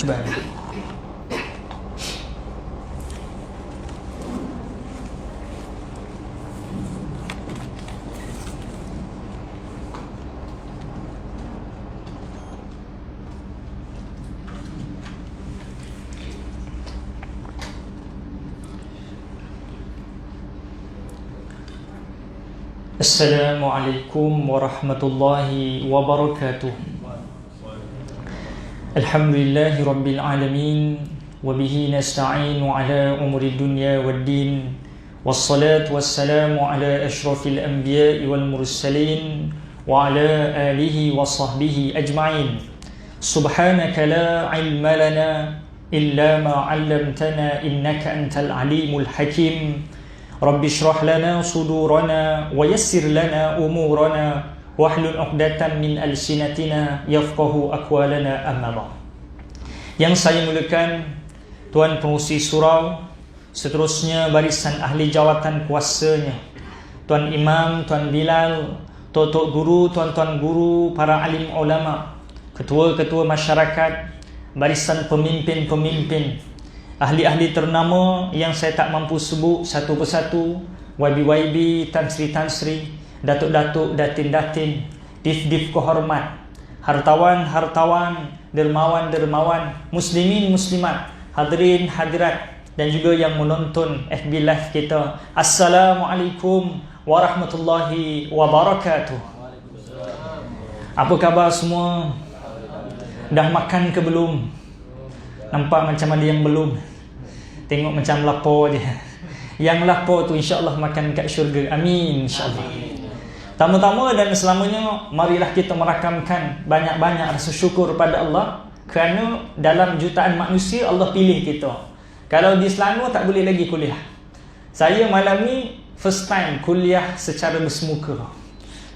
Cuba. Assalamualaikum warahmatullahi wabarakatuh. Alhamdulillahi rabbil alamin, wabihi nasta'inu ala umuri dunya waddin, wassalatu wassalamu ala ashrafil anbiya'i wal mursalin, wa ala alihi wa sahbihi ajma'in. Subhanaka la ilma lana illa ma 'allamtana innaka antal alimul hakim. Rabbi shrah lana sudurana wa yassir lana umurana wahlul 'uqdatam min alsinatina yafqahu aqwalana amma ba'd. Yang saya muliakan Tuan Pengurusi Surau, seterusnya barisan ahli jawatan kuasanya, Tuan Imam, Tuan Bilal, Tok-tok guru, tuan-tuan guru, para alim ulama, ketua-ketua masyarakat, barisan pemimpin-pemimpin, ahli-ahli ternama yang saya tak mampu sebut satu persatu, YB-YB, Tan Sri, Datuk-datuk, Datin-datin, Dif-dif kehormat, hartawan-hartawan, dermawan-dermawan, muslimin-muslimat, hadirin hadirat, dan juga yang menonton FB Live kita. Assalamualaikum warahmatullahi wabarakatuh. Apa khabar semua? Dah makan ke belum? Nampak macam ada yang belum. Tengok macam lapar je. Yang lapar tu insya-Allah makan kat syurga. Amin insya-Allah. Tama-tama dan selamanya, marilah kita merakamkan banyak-banyak rasa syukur pada Allah, kerana dalam jutaan manusia Allah pilih kita. Kalau di Selangor tak boleh lagi kuliah. Saya malam ni first time kuliah secara bersemuka.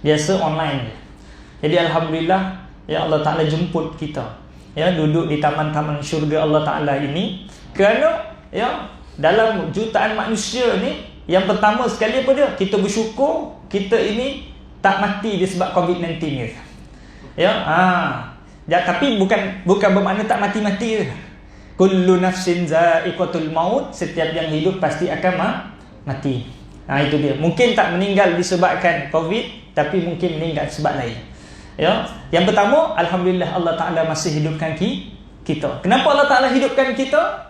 Biasa online. Jadi alhamdulillah, ya Allah Taala jemput kita, ya, duduk di taman-taman syurga Allah Ta'ala ini. Kerana ya, dalam jutaan manusia ni, yang pertama sekali apa dia? Kita bersyukur kita ini tak mati disebab COVID-19 ni. Ya, tapi bukan bermakna tak mati-mati je. Kullu nafsin za'iqatul maut, setiap yang hidup pasti akan mati. Itu dia. Mungkin tak meninggal disebabkan COVID, tapi mungkin meninggal sebab lain. Ya, yang pertama, alhamdulillah Allah Ta'ala masih hidupkan kita. Kenapa Allah Ta'ala hidupkan kita?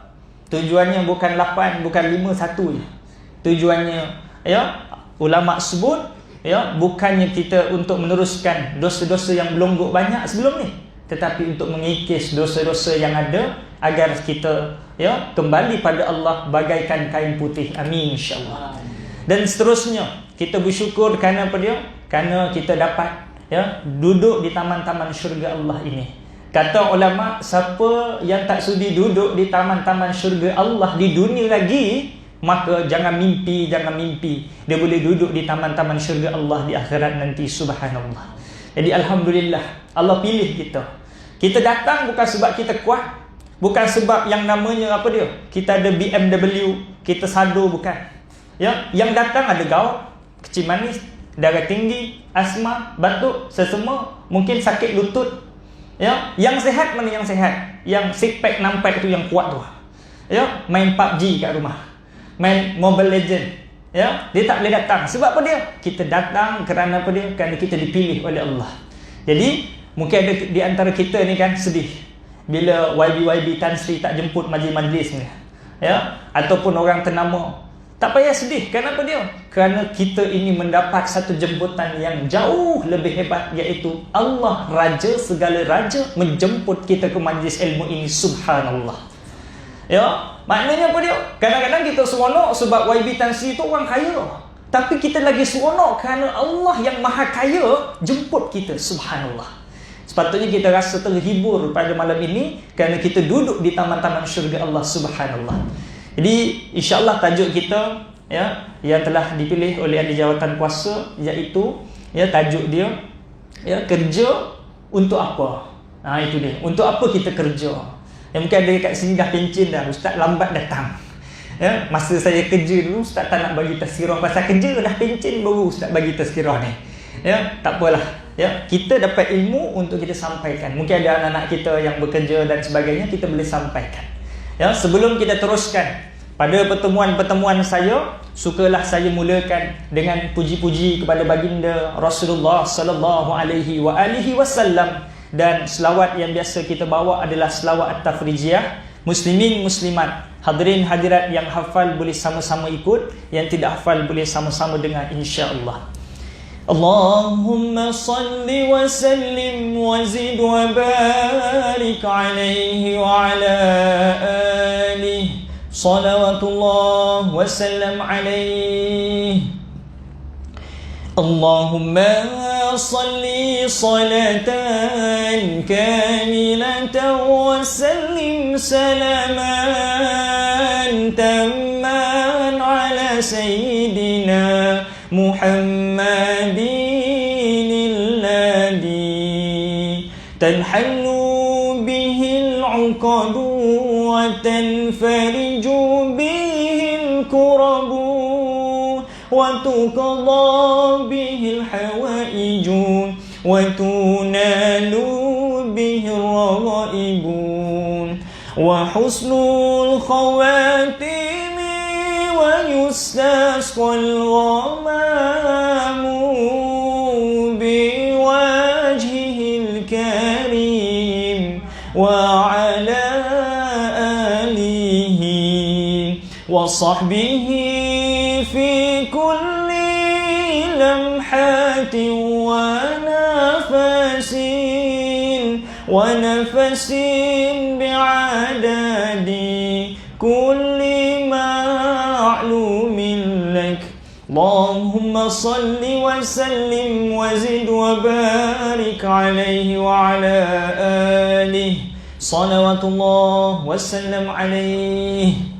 Tujuannya bukan 8, bukan 5, 1 je. Tujuannya, ya, ulama sebut, ya, bukannya kita untuk meneruskan dosa-dosa yang belonggok banyak sebelum ni, tetapi untuk mengikis dosa-dosa yang ada, agar kita, ya, kembali pada Allah bagaikan kain putih. Amin insya-Allah. Dan seterusnya, kita bersyukur kerana apa dia? Kerana kita dapat, ya, duduk di taman-taman syurga Allah ini. Kata ulama, siapa yang tak sudi duduk di taman-taman syurga Allah di dunia lagi, maka jangan mimpi dia boleh duduk di taman-taman syurga Allah di akhirat nanti. Subhanallah. Jadi alhamdulillah Allah pilih kita. Kita datang bukan sebab kita kuat, bukan sebab yang namanya apa dia, kita ada BMW, kita sado, bukan. Ya, yang datang ada gout, kecil manis, darah tinggi, asma, batuk, sesama, mungkin sakit lutut. Ya, yang sehat mana yang sehat? Yang six pack, 6 pack tu yang kuat tu. Ya, main PUBG kat rumah, main Mobile Legend. Ya, dia tak boleh datang. Sebab apa dia? Kita datang kerana apa dia? Kerana kita dipilih oleh Allah. Jadi, mungkin ada di antara kita ni kan sedih bila YB Tan Sri tak jemput majlis-majlis ni. Ya, ataupun orang ternama. Tak payah sedih. Kenapa dia? Kerana kita ini mendapat satu jemputan yang jauh lebih hebat, iaitu Allah Raja segala raja menjemput kita ke majlis ilmu ini. Subhanallah. Ya, maknanya apa dia? Kadang-kadang kita seronok sebab YB Tan Sri itu orang kaya, tapi kita lagi seronok kerana Allah yang maha kaya jemput kita. Subhanallah. Sepatutnya kita rasa terhibur pada malam ini kerana kita duduk di taman-taman syurga Allah. Subhanallah. Jadi insya-Allah tajuk kita, ya, yang telah dipilih oleh ahli jawatan kuasa, iaitu, ya, tajuk dia, ya, kerja untuk apa? Itu dia. Untuk apa kita kerja? Yang mungkin ada kat sini dah pencen dah, ustaz lambat datang. Ya, masa saya kerja dulu ustaz tak nak bagi tazkirah pasal kerja, dah pencen baru ustaz bagi tazkirah ni. Ya, tak apalah. Ya, kita dapat ilmu untuk kita sampaikan. Mungkin ada anak-anak kita yang bekerja dan sebagainya, kita boleh sampaikan. Ya, sebelum kita teruskan pada pertemuan-pertemuan saya, sukalah saya mulakan dengan puji-puji kepada baginda Rasulullah sallallahu alaihi wasallam, dan selawat yang biasa kita bawa adalah selawat at-tafrijiyah. Muslimin muslimat, hadirin hadirat yang hafal boleh sama-sama ikut, yang tidak hafal boleh sama-sama dengar insya-Allah. Allahumma salli wa sallim wa zid wa barik alaihi wa ala alihi salawatullah wa sallam alaihi. Allahumma salli salatan kamilatan wa sallim salaman tamman ala sayyidina Muhammadin alladhi tanhallu bihi al-uqadu wa tanfariju bihi al-kurabu wa tuqadha bihi al-hawaiju wa tunalu bihi al-raghaibu wa husnul khawatim ويستسقى الغمام بوجهه الكريم وعلى آله وصحبه في كل لمحة ونفس بعدد كل معلوم لك. اللهم صل وسلم وزد وبارك عليه وعلى آله صلوات الله وسلم عليه.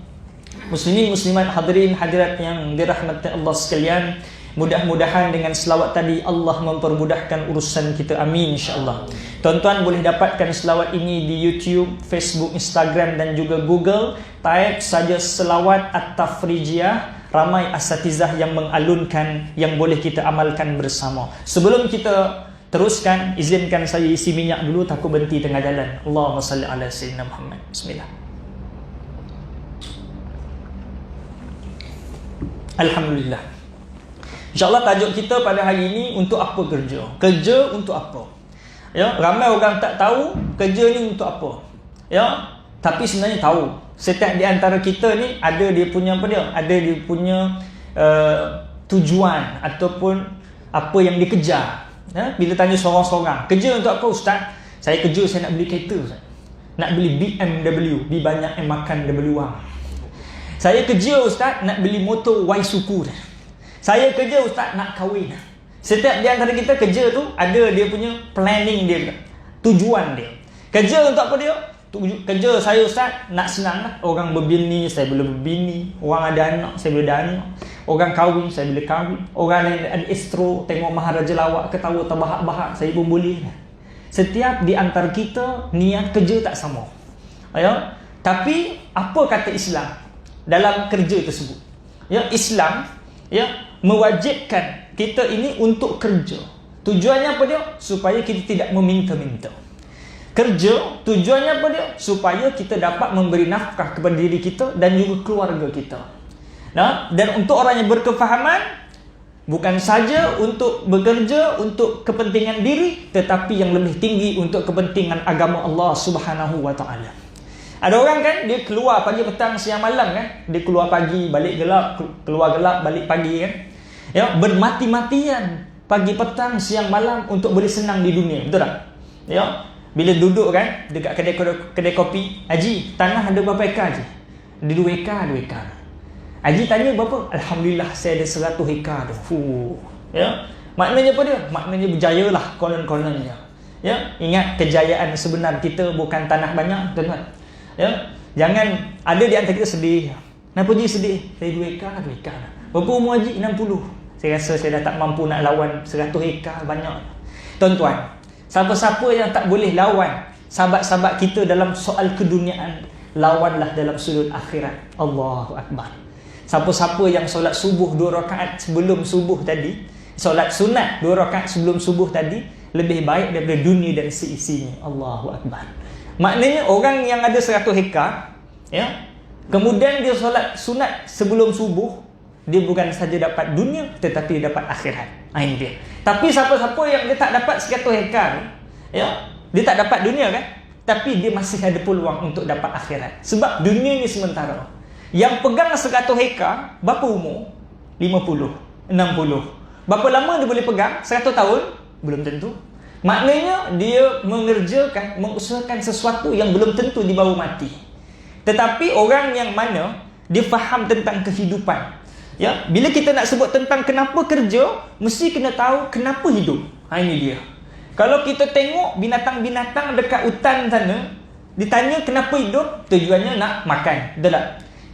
Muslimin muslimat, hadirin hadirat yang dirahmati Allah sekalian, mudah-mudahan dengan selawat tadi Allah mempermudahkan urusan kita, amin insya-Allah. Tuan-tuan boleh dapatkan selawat ini di YouTube, Facebook, Instagram dan juga Google. Type saja selawat at-tafrijiyah. Ramai asatizah yang mengalunkan, yang boleh kita amalkan bersama. Sebelum kita teruskan, izinkan saya isi minyak dulu, takut berhenti tengah jalan. Allahumma salli ala sayyidina Muhammad. Bismillah. Alhamdulillah. InsyaAllah tajuk kita pada hari ini, untuk apa kerja? Kerja untuk apa? Ya, ramai orang tak tahu kerja ni untuk apa. Ya, tapi sebenarnya tahu. Setiap di antara kita ni ada dia punya apa dia? Ada dia punya tujuan ataupun apa yang dikejar. Ya, bila tanya seorang-seorang, kerja untuk apa ustaz? Saya kerja, saya nak beli kereta ustaz. Nak beli BMW, di banyak yang makan dia beluang. Saya kerja ustaz, nak beli motor Y-Suku. Saya kerja ustaz, nak kahwin. Setiap di antara kita kerja tu ada dia punya planning dia, tujuan dia. Kerja untuk apa dia? Kerja saya ustaz, nak senang lah. Orang berbini, saya boleh berbini. Orang ada anak, saya boleh ada anak. Orang kahwin, saya boleh kahwin. Orang lain ada istro, tengok maharaja lawak, ketawa terbahak-bahak, saya pun boleh. Setiap di antara kita niat kerja tak sama. Ya? Tapi apa kata Islam dalam kerja tersebut? Ya, Islam ya mewajibkan kita ini untuk kerja. Tujuannya apa dia? Supaya kita tidak meminta-minta. Kerja tujuannya apa dia? Supaya kita dapat memberi nafkah kepada diri kita dan juga keluarga kita. Nah, dan untuk orang yang berkefahaman, bukan saja untuk bekerja untuk kepentingan diri, tetapi yang lebih tinggi untuk kepentingan agama Allah Subhanahu wa taala. Ada orang kan, dia keluar pagi, petang, siang, malam kan. Dia keluar pagi, balik gelap, keluar gelap, balik pagi kan. Ya, bermati-matian pagi, petang, siang, malam untuk boleh senang di dunia. Betul tak? Ya, bila duduk kan dekat kedai kopi, Haji, tanah ada berapa ekar je? Ada 2 ekar, 2 ekar. Haji tanya berapa? Alhamdulillah saya ada 100 ekar tu. Ya, maknanya apa dia? Maknanya berjayalah konon-kononnya. Ya, ingat kejayaan sebenar kita bukan tanah banyak, tuan-tuan. Ya, jangan ada di antara kita sedih. Kenapa Haji sedih? Saya 2 ekar, 2 ekar. Berapa umur Haji? 60. Saya rasa saya dah tak mampu nak lawan 100 ekar, banyak. Tuan-tuan, siapa-siapa yang tak boleh lawan sahabat-sahabat kita dalam soal keduniaan, lawanlah dalam sudut akhirat. Allahu Akbar. Siapa-siapa yang solat subuh 2 rakaat sebelum subuh tadi, solat sunat 2 rakaat sebelum subuh tadi, lebih baik daripada dunia dan seisinya. Allahu Akbar. Maknanya orang yang ada 100 hektar, ya, kemudian dia solat sunat sebelum subuh, dia bukan saja dapat dunia tetapi dapat akhirat. Ini dia. Tapi siapa-siapa yang dia tak dapat 100 hektar, ya, dia tak dapat dunia kan, tapi dia masih ada peluang untuk dapat akhirat. Sebab dunia ni sementara. Yang pegang 100 hektar, berapa umur? 50, 60. Berapa lama dia boleh pegang? 100 tahun? Belum tentu. Maknanya dia mengerjakan, mengusahakan sesuatu yang belum tentu dibawa mati. Tetapi orang yang mana dia faham tentang kehidupan, ya, bila kita nak sebut tentang kenapa kerja, mesti kena tahu kenapa hidup. Ini dia. Kalau kita tengok binatang-binatang dekat hutan sana, ditanya kenapa hidup, tujuannya nak makan, betul tak?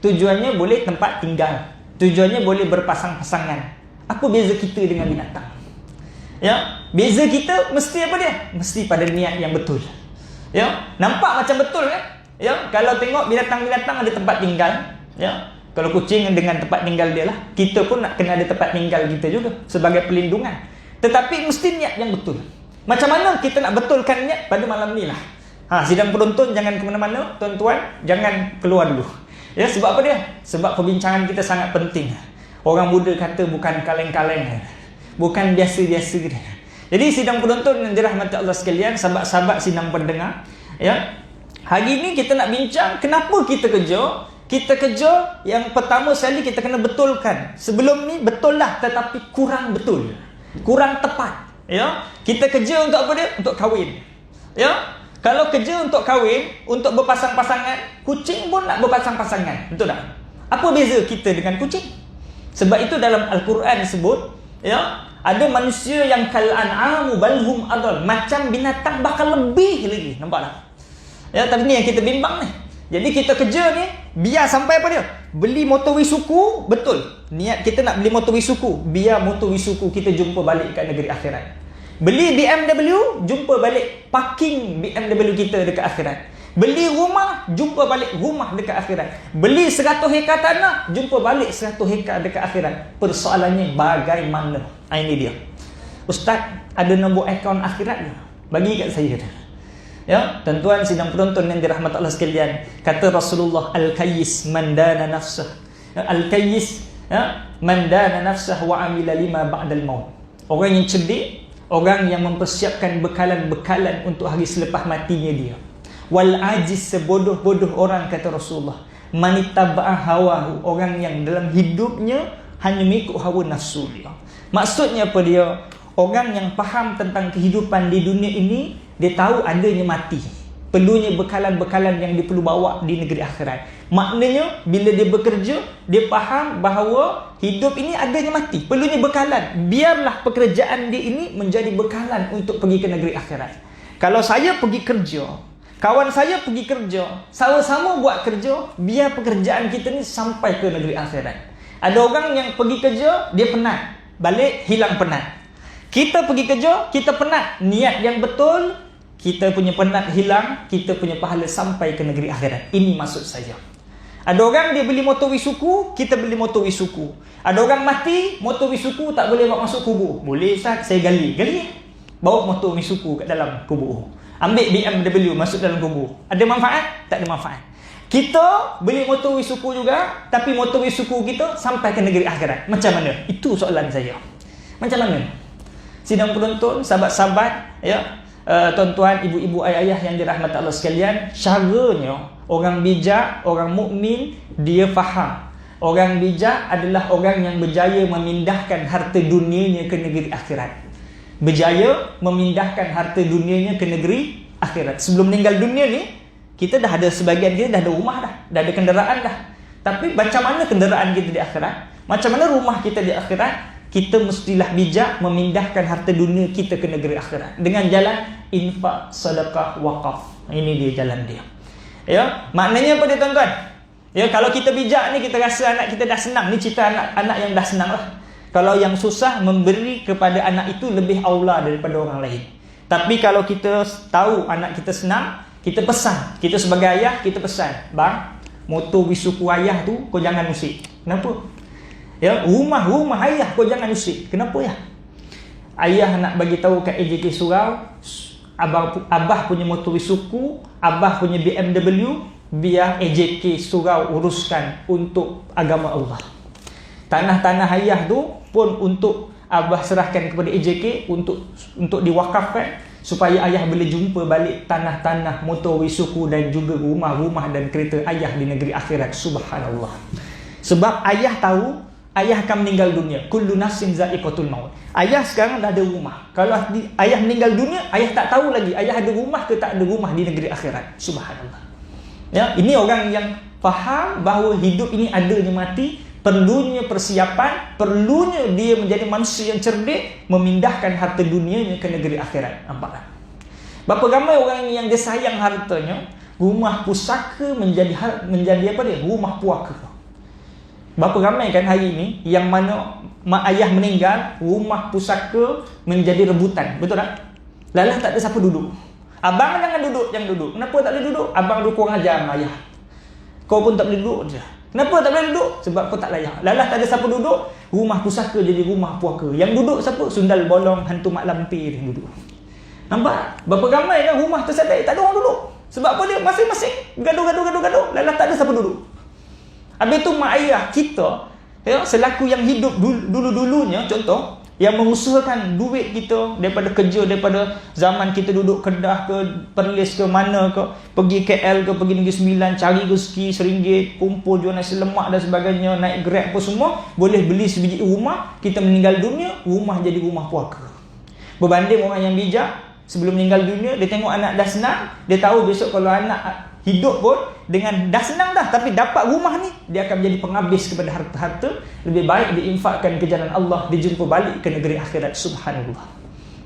Tujuannya boleh tempat tinggal, tujuannya boleh berpasang-pasangan. Apa beza kita dengan binatang? Ya, beza kita mesti apa dia? Mesti pada niat yang betul. Ya, nampak macam betul kan? Ya, kalau tengok binatang-binatang ada tempat tinggal, ya. Kalau kucing dengan tempat tinggal dia lah, kita pun nak kena ada tempat tinggal kita juga sebagai pelindungan. Tetapi mesti niat yang betul. Macam mana kita nak betulkan niat pada malam ni lah? Sidang penonton jangan ke mana-mana, tuan-tuan, jangan keluar dulu. Ya, sebab apa dia? Sebab perbincangan kita sangat penting. Orang muda kata bukan kaleng-kaleng, bukan biasa-biasa. Jadi sidang penonton yang dirahmati Allah sekalian, sahabat-sahabat sidang pendengar, ya. Hari ini kita nak bincang kenapa kita kerja. Kita kerja, yang pertama sekali kita kena betulkan. Sebelum ni betul lah, tetapi kurang betul, kurang tepat. Ya, kita kerja untuk apa dia? Untuk kahwin. Ya, kalau kerja untuk kahwin, untuk berpasang-pasangan, kucing pun nak berpasang-pasangan, betul tak? Apa beza kita dengan kucing? Sebab itu dalam Al-Quran disebut, ya, ada manusia yang kal'an'amu balhum adal, macam binatang bahkan lebih lagi. Nampak tak? Ya, tapi ni yang kita bimbang ni. Jadi kita kerja ni biar sampai apa dia? Beli motor Wisuku, betul. Niat kita nak beli motor Wisuku, biar motor Wisuku kita jumpa balik kat negeri akhirat. Beli BMW, jumpa balik parking BMW kita dekat akhirat. Beli rumah, jumpa balik rumah dekat akhirat. Beli 100 hektar tanah, jumpa balik 100 hektar dekat akhirat. Persoalannya bagaimana? Ini dia. Ustaz, ada nombor akaun akhirat ke? Bagi kat saya. Ya, tuan-tuan sidang penonton yang dirahmati Allah sekalian, kata Rasulullah, al-kayyis man dana nafsah. Al-kayyis, ya, man dana nafsah wa amila lima ba'dal maut. Orang yang cerdik, orang yang mempersiapkan bekalan-bekalan untuk hari selepas matinya dia. Wal ajiz, sebodoh-bodoh orang, kata Rasulullah, manitaba'a hawahu, orang yang dalam hidupnya hanya mengikut hawa nafsu dia. Maksudnya apa dia? Orang yang faham tentang kehidupan di dunia ini, dia tahu adanya mati, perlunya bekalan-bekalan yang dia perlu bawa di negeri akhirat. Maknanya bila dia bekerja, dia faham bahawa hidup ini adanya mati, perlunya bekalan. Biarlah pekerjaan dia ini menjadi bekalan untuk pergi ke negeri akhirat. Kalau saya pergi kerja, kawan saya pergi kerja, sama-sama buat kerja, biar pekerjaan kita ni sampai ke negeri akhirat. Ada orang yang pergi kerja, dia penat, balik hilang penat. Kita pergi kerja, kita penat, niat yang betul, kita punya penat hilang, kita punya pahala sampai ke negeri akhirat. Ini maksud saya. Ada orang dia beli motor Wisuku, kita beli motor Wisuku. Ada orang mati, motor Wisuku tak boleh bawa masuk kubur. Boleh Ustaz, saya gali. Bawa motor Wisuku kat dalam kubur. Ambil BMW masuk dalam kubur. Ada manfaat? Tak ada manfaat. Kita beli motor Wisuku juga, tapi motor Wisuku kita sampai ke negeri akhirat. Macam mana? Itu soalan saya. Macam mana? Sidang penonton, sahabat-sahabat, ya, tuan-tuan, ibu-ibu, ayah-ayah yang dirahmati Allah sekalian, caranya orang bijak, orang mukmin, dia faham. Orang bijak adalah orang yang berjaya memindahkan harta dunianya ke negeri akhirat. Berjaya memindahkan harta dunianya ke negeri akhirat. Sebelum meninggal dunia ni, kita dah ada sebagian kita dah ada rumah dah ada kenderaan dah. Tapi macam mana kenderaan kita di akhirat? Macam mana rumah kita di akhirat? Kita mestilah bijak memindahkan harta dunia kita ke negeri akhirat dengan jalan infak, sedekah, wakaf. Ini dia jalan dia. Ya, maknanya apa dia tuan-tuan? Ya, kalau kita bijak ni, kita rasa anak kita dah senang. Ni cerita anak yang dah senang lah. Kalau yang susah, memberi kepada anak itu lebih aula daripada orang lain. Tapi kalau kita tahu anak kita senang, kita pesan. Kita sebagai ayah, kita pesan, bang, motor Wisuku ayah tu kau jangan usik. Kenapa? Ya, rumah ayah kau jangan usik. Kenapa ya? ayah nak bagi tahu kat AJK Surau, abah punya motor suku, abah punya BMW, biar AJK Surau uruskan untuk agama Allah. Tanah-tanah ayah tu pun untuk abah serahkan kepada AJK untuk diwakafkan, supaya ayah boleh jumpa balik tanah-tanah motor suku dan juga rumah-rumah dan kereta ayah di negeri akhirat. Subhanallah. Sebab ayah tahu ayah akan meninggal dunia. Kullu nafsin za'iqatul maut. Ayah sekarang dah ada rumah. Kalau ayah meninggal dunia, ayah tak tahu lagi ayah ada rumah ke tak ada rumah di negeri akhirat. Subhanallah. Ya, ini orang yang faham bahawa hidup ini adanya mati, perlunya persiapan, perlunya dia menjadi manusia yang cerdik, memindahkan harta dunianya ke negeri akhirat. Nampak tak? Berapa ramai orang yang dia sayang hartanya, rumah pusaka menjadi apa dia? Rumah puaka. Berapa ramai kan hari ini yang mana mak ayah meninggal, rumah pusaka menjadi rebutan. Betul tak? Lalah tak ada siapa duduk. Abang jangan duduk. Kenapa tak boleh duduk? Abang dulu kurang ajar sama ayah. Kau pun tak boleh duduk je. Kenapa tak boleh duduk? Sebab kau tak layak. Lalah tak ada siapa duduk, rumah pusaka jadi rumah puaka. Yang duduk siapa? Sundal bolong, hantu mak lampir yang duduk. Nampak? Berapa ramai kan rumah tersedai, tak ada orang duduk. Sebab apa dia? Masing-masing gaduh. Lalah tak ada siapa duduk. Habis tu mak ayah kita, ya, selaku yang hidup dulu-dulunya, contoh, yang mengusahakan duit kita daripada kerja, daripada zaman kita duduk Kedah ke Perlis ke mana ke, pergi KL ke, pergi Negeri Sembilan, cari rezeki RM1, kumpul jual nasi lemak dan sebagainya, naik Grab apa semua, boleh beli sebiji rumah, kita meninggal dunia, rumah jadi rumah puaka. Berbanding orang yang bijak, sebelum meninggal dunia, dia tengok anak dah senang, dia tahu besok kalau anak hidup pun dengan dah senang dah, tapi dapat rumah ni, dia akan menjadi penghabis kepada harta-harta. Lebih baik diinfakkan ke jalan Allah, dijumpa balik ke negeri akhirat. Subhanallah.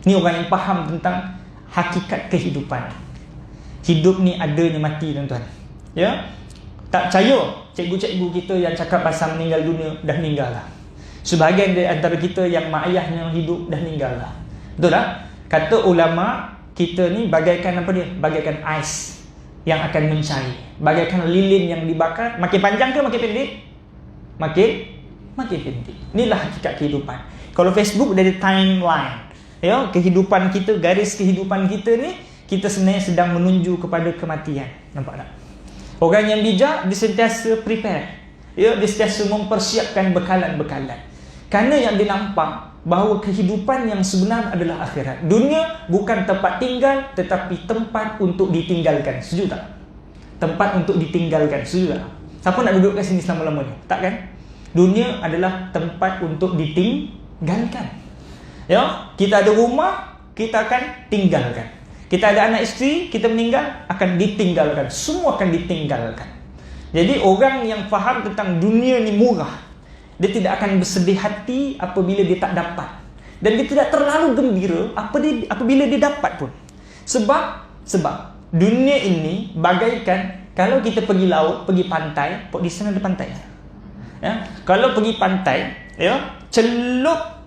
Ni orang yang faham tentang hakikat kehidupan. Hidup ni adanya mati, tuan-tuan. Ya, tak percaya cikgu-cikgu kita yang cakap pasal meninggal dunia, dah meninggal lah. Sebahagian dari antara kita yang mak ayahnya hidup, dah meninggal lah. Betul tak? Kata ulama, kita ni bagaikan apa dia? Bagaikan ais yang akan mencair, bagaikan lilin yang dibakar. Makin panjang ke makin pendek? Makin pendek. Inilah hakikat kehidupan. Kalau Facebook dari timeline, ya, kehidupan kita, garis kehidupan kita ni, kita sebenarnya sedang menuju kepada kematian. Nampak tak? Orang yang bijak, dia sentiasa prepare, ya, dia sentiasa mempersiapkan bekalan-bekalan. Kerana yang dia nampak bahawa kehidupan yang sebenar adalah akhirat. Dunia bukan tempat tinggal, tetapi tempat untuk ditinggalkan. Setuju tak? Tempat untuk ditinggalkan. Setuju tak? Siapa nak duduk kat sini selama-lamanya? Tak kan? Dunia adalah tempat untuk ditinggalkan. Ya, kita ada rumah, kita akan tinggalkan. Kita ada anak isteri, kita meninggal, akan ditinggalkan. Semua akan ditinggalkan. Jadi orang yang faham tentang dunia ni murah, dia tidak akan bersedih hati apabila dia tak dapat, dan dia tidak terlalu gembira apabila dia dapat pun. Sebab dunia ini bagaikan kalau kita pergi laut, pergi pantai, di sana ada pantai. Ya, kalau pergi pantai, ya, celup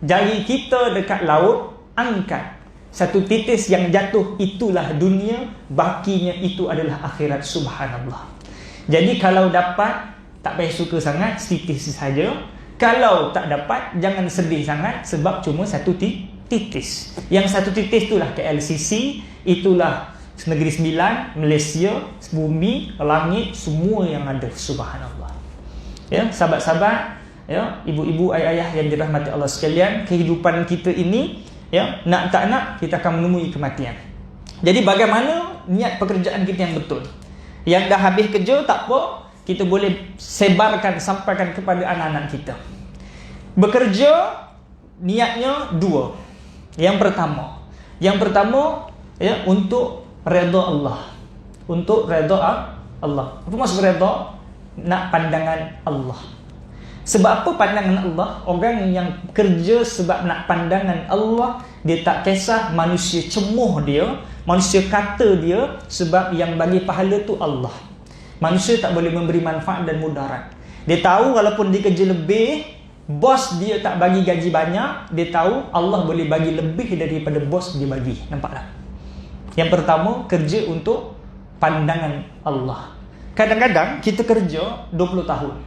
jari kita dekat laut, angkat satu titis yang jatuh, itulah dunia, bakinya itu adalah akhirat. Subhanallah. Jadi kalau dapat, tak payah suka sangat, titis saja. Kalau tak dapat, jangan sedih sangat, sebab cuma satu titis. Yang satu titis itulah KLCC, itulah Negeri Sembilan, Malaysia, bumi, langit, semua yang ada. Subhanallah. Ya, sahabat-sahabat, ya, ibu-ibu, ayah-ayah yang dirahmati Allah sekalian, kehidupan kita ini, ya, nak tak nak, kita akan menemui kematian. Jadi bagaimana niat pekerjaan kita yang betul? Yang dah habis kerja, tak apa, kita boleh sebarkan, sampaikan kepada anak-anak kita. Bekerja, niatnya dua. Yang pertama, ya, untuk redha Allah. Untuk redha Allah. Apa maksud redha? Nak pandangan Allah. Sebab apa pandangan Allah? Orang yang kerja sebab nak pandangan Allah, dia tak kisah manusia cemuh dia, manusia kata dia, sebab yang bagi pahala tu Allah. Manusia tak boleh memberi manfaat dan mudarat. Dia tahu walaupun dia kerja lebih, bos dia tak bagi gaji banyak, dia tahu Allah boleh bagi lebih daripada bos dia bagi. Nampak tak? Yang pertama, kerja untuk pandangan Allah. Kadang-kadang kita kerja 20 tahun.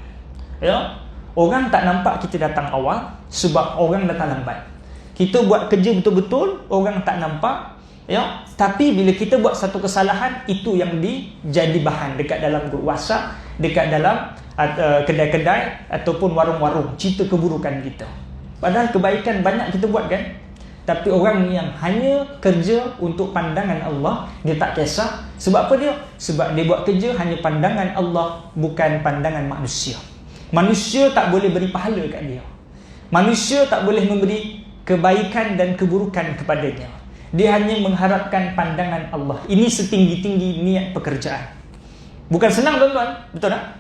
Ya, orang tak nampak kita datang awal sebab orang datang lambat. kita buat kerja betul-betul, orang tak nampak, ya. Tapi bila kita buat satu kesalahan, itu yang jadi bahan dekat dalam grup WhatsApp, dekat dalam kedai-kedai ataupun warung-warung, cerita keburukan kita. Padahal kebaikan banyak kita buat kan. Tapi orang yang hanya kerja untuk pandangan Allah, dia tak kisah. Sebab apa dia? Sebab dia buat kerja hanya pandangan Allah, bukan pandangan manusia. Manusia tak boleh beri pahala kat dia. Manusia tak boleh memberi kebaikan dan keburukan kepadanya. Dia hanya mengharapkan pandangan Allah. Ini setinggi-tinggi niat pekerjaan. Bukan senang tuan-tuan, betul tak?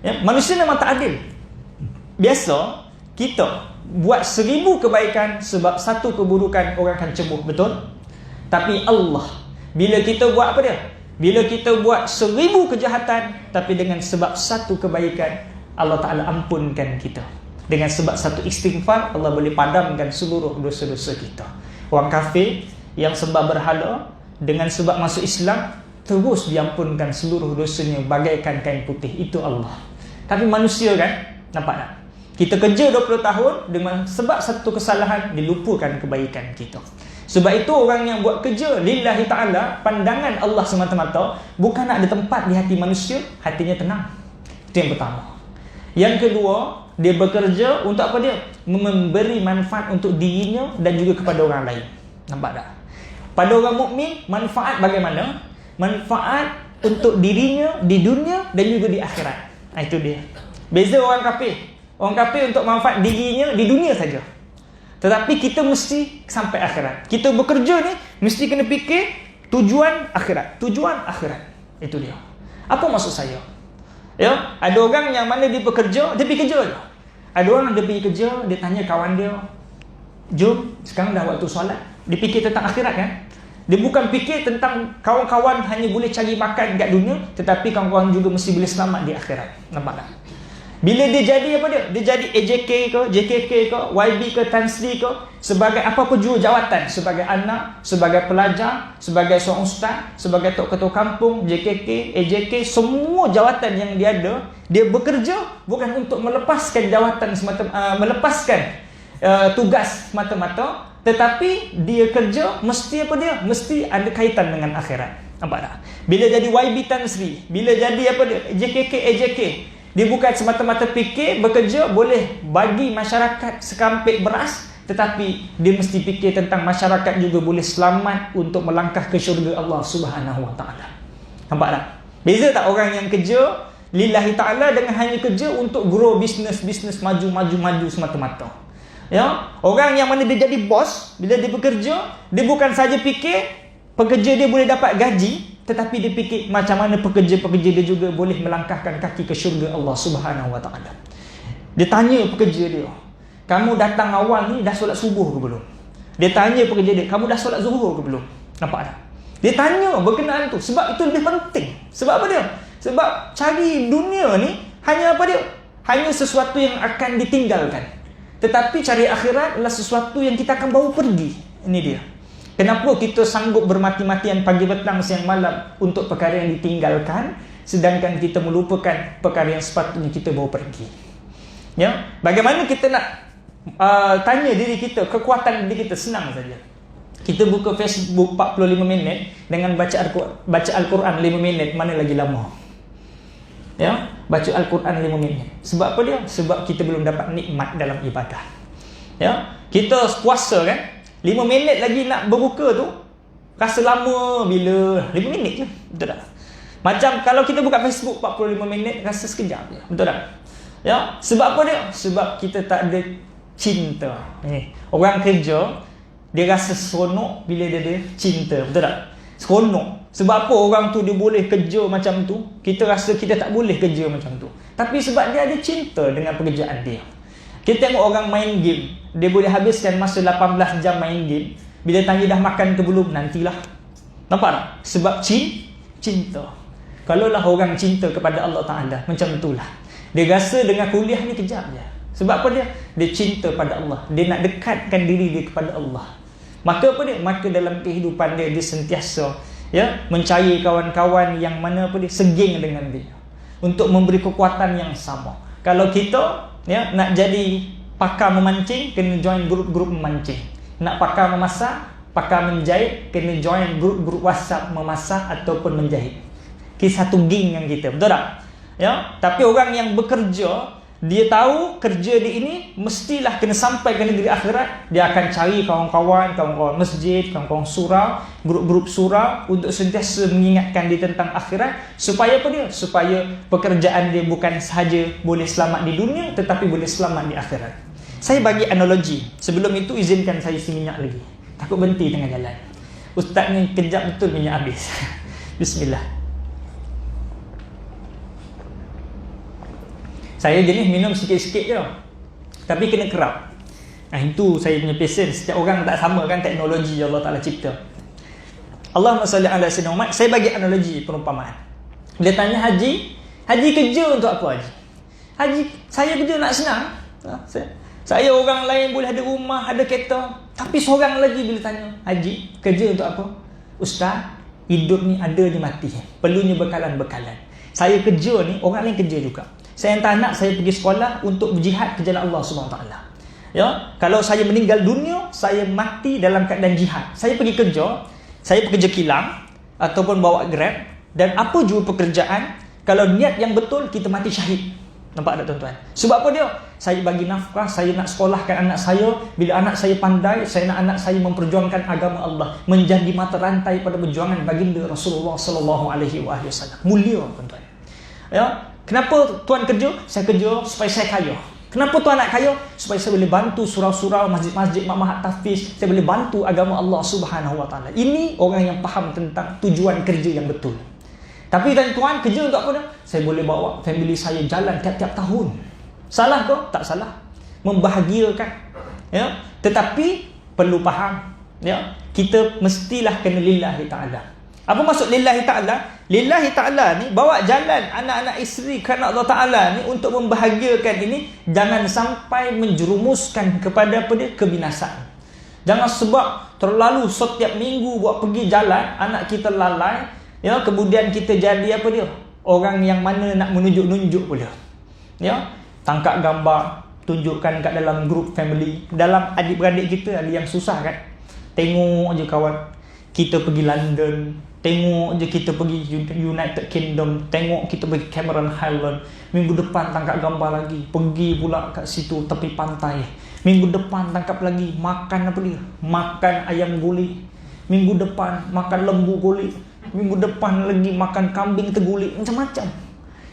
Ya, manusia memang tak adil. Biasa kita buat 1000 kebaikan, sebab satu keburukan orang akan cemooh, betul? Tapi Allah, bila kita buat apa dia? Bila kita buat 1000 kejahatan, tapi dengan sebab satu kebaikan, Allah Ta'ala ampunkan kita. Dengan sebab satu istighfar, Allah boleh padamkan seluruh dosa-dosa kita. Orang kafir yang sembah berhala, dengan sebab masuk Islam, terus diampunkan seluruh dosanya bagaikan kain putih. Itu Allah. Tapi manusia kan, nampak tak? Kita kerja 20 tahun, dengan sebab satu kesalahan, dilupakan kebaikan kita. Sebab itu orang yang buat kerja lillahi ta'ala, pandangan Allah semata-mata, bukan nak ada tempat di hati manusia, hatinya tenang. Itu yang pertama. Yang kedua, dia bekerja untuk apa dia? Memberi manfaat untuk dirinya dan juga kepada orang lain. Nampak tak? Pada orang mukmin, manfaat bagaimana? Manfaat untuk dirinya di dunia dan juga di akhirat. Itu dia. Beza orang kafir. Orang kafir untuk manfaat dirinya di dunia saja. Tetapi kita mesti sampai akhirat. Kita bekerja ni mesti kena fikir tujuan akhirat. Tujuan akhirat. Itu dia. Apa maksud saya? Ya, ada orang yang mana dia bekerja, dia pergi kerja je. Ada orang dia pergi kerja, dia tanya kawan dia, "Jom, sekarang dah waktu solat." Dia fikir tentang akhirat kan? Dia bukan fikir tentang kawan-kawan hanya boleh cari makan kat dunia, tetapi kawan-kawan juga mesti boleh selamat di akhirat. Nampak tak? Bila dia jadi apa dia? Dia jadi AJK ke, JKK ke, YB ke, Tan Sri ke, sebagai apa-apa juru jawatan, sebagai anak, sebagai pelajar, sebagai seorang ustaz, sebagai tok ketua kampung, JKK, AJK, semua jawatan yang dia ada, dia bekerja bukan untuk melepaskan jawatan melepaskan tugas semata-mata, tetapi dia kerja mesti apa dia? Mesti ada kaitan dengan akhirat. Nampak tak? Bila jadi YB Tan Sri, bila jadi apa dia? JKK, AJK, dia bukan semata-mata fikir bekerja boleh bagi masyarakat sekampit beras, tetapi dia mesti fikir tentang masyarakat juga boleh selamat untuk melangkah ke syurga Allah Subhanahu Wa Taala. Nampak tak? Beza tak orang yang kerja lillahi ta'ala dengan hanya kerja untuk grow bisnes maju semata-mata. Ya, orang yang mana dia jadi bos, bila dia bekerja, dia bukan saja fikir pekerja dia boleh dapat gaji, tetapi dia fikir macam mana pekerja-pekerja dia juga boleh melangkahkan kaki ke syurga Allah Subhanahu Wa Taala. Dia tanya pekerja dia, "Kamu datang awal ni dah solat subuh ke belum?" Dia tanya pekerja dia, "Kamu dah solat zuhur ke belum?" Nampak tak? Dia tanya berkenaan tu, sebab itu lebih penting. Sebab apa dia? Sebab cari dunia ni hanya apa dia? Hanya sesuatu yang akan ditinggalkan. Tetapi cari akhirat adalah sesuatu yang kita akan bawa pergi. Ini dia. Kenapa kita sanggup bermati-matian pagi petang siang malam untuk perkara yang ditinggalkan, sedangkan kita melupakan perkara yang sepatutnya kita bawa pergi. Ya, bagaimana kita nak tanya diri kita, kekuatan diri kita? Senang saja. Kita buka Facebook 45 minit dengan baca Al-Quran 5 minit, mana lagi lama? Ya, baca Al-Quran 5 minit. Sebab apa dia? Sebab kita belum dapat nikmat dalam ibadah. Ya, kita puasa kan? 5 minit lagi nak berbuka tu rasa lama bila 5 minit je, betul tak? Macam kalau kita buka Facebook 45 minit rasa sekejap je, betul tak? Ya, sebab apa dia? Sebab kita tak ada cinta. Orang kerja dia rasa seronok bila dia ada cinta, betul tak? Seronok. Sebab apa orang tu dia boleh kerja macam tu, kita rasa kita tak boleh kerja macam tu. Tapi sebab dia ada cinta dengan pekerjaan dia. Kita tengok orang main game, dia boleh habiskan masa 18 jam main game. Bila tanya dah makan ke belum, nantilah. Nampak tak? Sebab cinta. Kalaulah orang cinta kepada Allah Ta'ala, macam itulah. Dia rasa dengan kuliah ni kejap je. Sebab apa dia? Dia cinta pada Allah. Dia nak dekatkan diri dia kepada Allah. Maka apa dia? Maka dalam kehidupan dia, dia sentiasa mencari kawan-kawan yang mana apa dia? Seging dengan dia. Untuk memberi kekuatan yang sama. Kalau kita nak jadi pakar memancing, kena join grup-grup memancing. nak pakar memasak, pakar menjahit, kena join grup WhatsApp memasak ataupun menjahit. Kita satu geng yang kita, betul tak? Ya, tapi orang yang bekerja, dia tahu kerja dia ini mestilah kena sampai ke negeri akhirat. Dia akan cari kawan-kawan masjid, kawan-kawan surau, grup-grup surau untuk sentiasa mengingatkan dia tentang akhirat. Supaya apa dia? Supaya pekerjaan dia bukan sahaja boleh selamat di dunia, tetapi boleh selamat di akhirat. Saya bagi analogi. Sebelum itu izinkan saya isi minyak lagi. Takut berhenti tengah jalan. Ustaz ni kejap betul minyak habis. Bismillah. Saya jenis minum sikit-sikit je, tapi kena kerap. Itu saya punya passion. Setiap orang tak sama kan teknologi Allah Ta'ala cipta. Allahumma salli ala sayyidina Muhammad. Saya bagi analogi perumpamaan. Dia tanya haji kerja untuk apa haji? Haji, saya kerja nak senang. Saya orang lain boleh ada rumah, ada kereta. Tapi seorang lagi bila tanya, haji kerja untuk apa? Ustaz, hidup ni ada je mati. Perlunya bekalan-bekalan. Saya kerja ni, orang lain kerja juga. Saya hantar anak saya pergi sekolah untuk berjihad ke jalan Allah SWT. Ya, kalau saya meninggal dunia, saya mati dalam keadaan jihad. Saya pergi kerja, saya pekerja kilang ataupun bawa Grab, dan apa jua pekerjaan, kalau niat yang betul, kita mati syahid. Nampak tak tuan-tuan? Sebab apa dia? Saya bagi nafkah, saya nak sekolahkan anak saya. Bila anak saya pandai, saya nak anak saya memperjuangkan agama Allah, menjadi mata rantai pada perjuangan baginda Rasulullah SAW. Mulia tuan-tuan. Ya. Kenapa tuan kerja? Saya kerja supaya saya kaya. Kenapa tuan nak kaya? Supaya saya boleh bantu surau-surau, masjid-masjid, mahat tahfiz. Saya boleh bantu agama Allah Subhanahu Wa Taala. Ini orang yang faham tentang tujuan kerja yang betul. Tapi tuan kerja untuk apa dah? Saya boleh bawa family saya jalan tiap-tiap tahun. Salah ke? Tak salah. Membahagiakan. Ya. Tetapi perlu faham. Ya. Kita mestilah kena lillahi ta'ala. Apa maksud lillahi ta'ala? Lillahi ta'ala ni bawa jalan anak-anak isteri kerana Allah Ta'ala ni untuk membahagiakan ini, jangan sampai menjerumuskan kepada apa dia? Kebinasaan. Jangan sebab terlalu setiap minggu buat pergi jalan, anak kita lalai, ya, kemudian kita jadi apa dia? Orang yang mana nak menunjuk-nunjuk pula. Ya, tangkap gambar, tunjukkan kat dalam group family. Dalam adik-beradik kita ada yang susah kan? Tengok je kawan, kita pergi London, tengok je kita pergi United Kingdom, tengok kita pergi Cameron Highland. Minggu depan tangkap gambar lagi, pergi pula kat situ tepi pantai. Minggu depan tangkap lagi, makan apa dia? Makan ayam gulai. Minggu depan makan lembu gulai. Minggu depan lagi makan kambing tergulik. Macam-macam.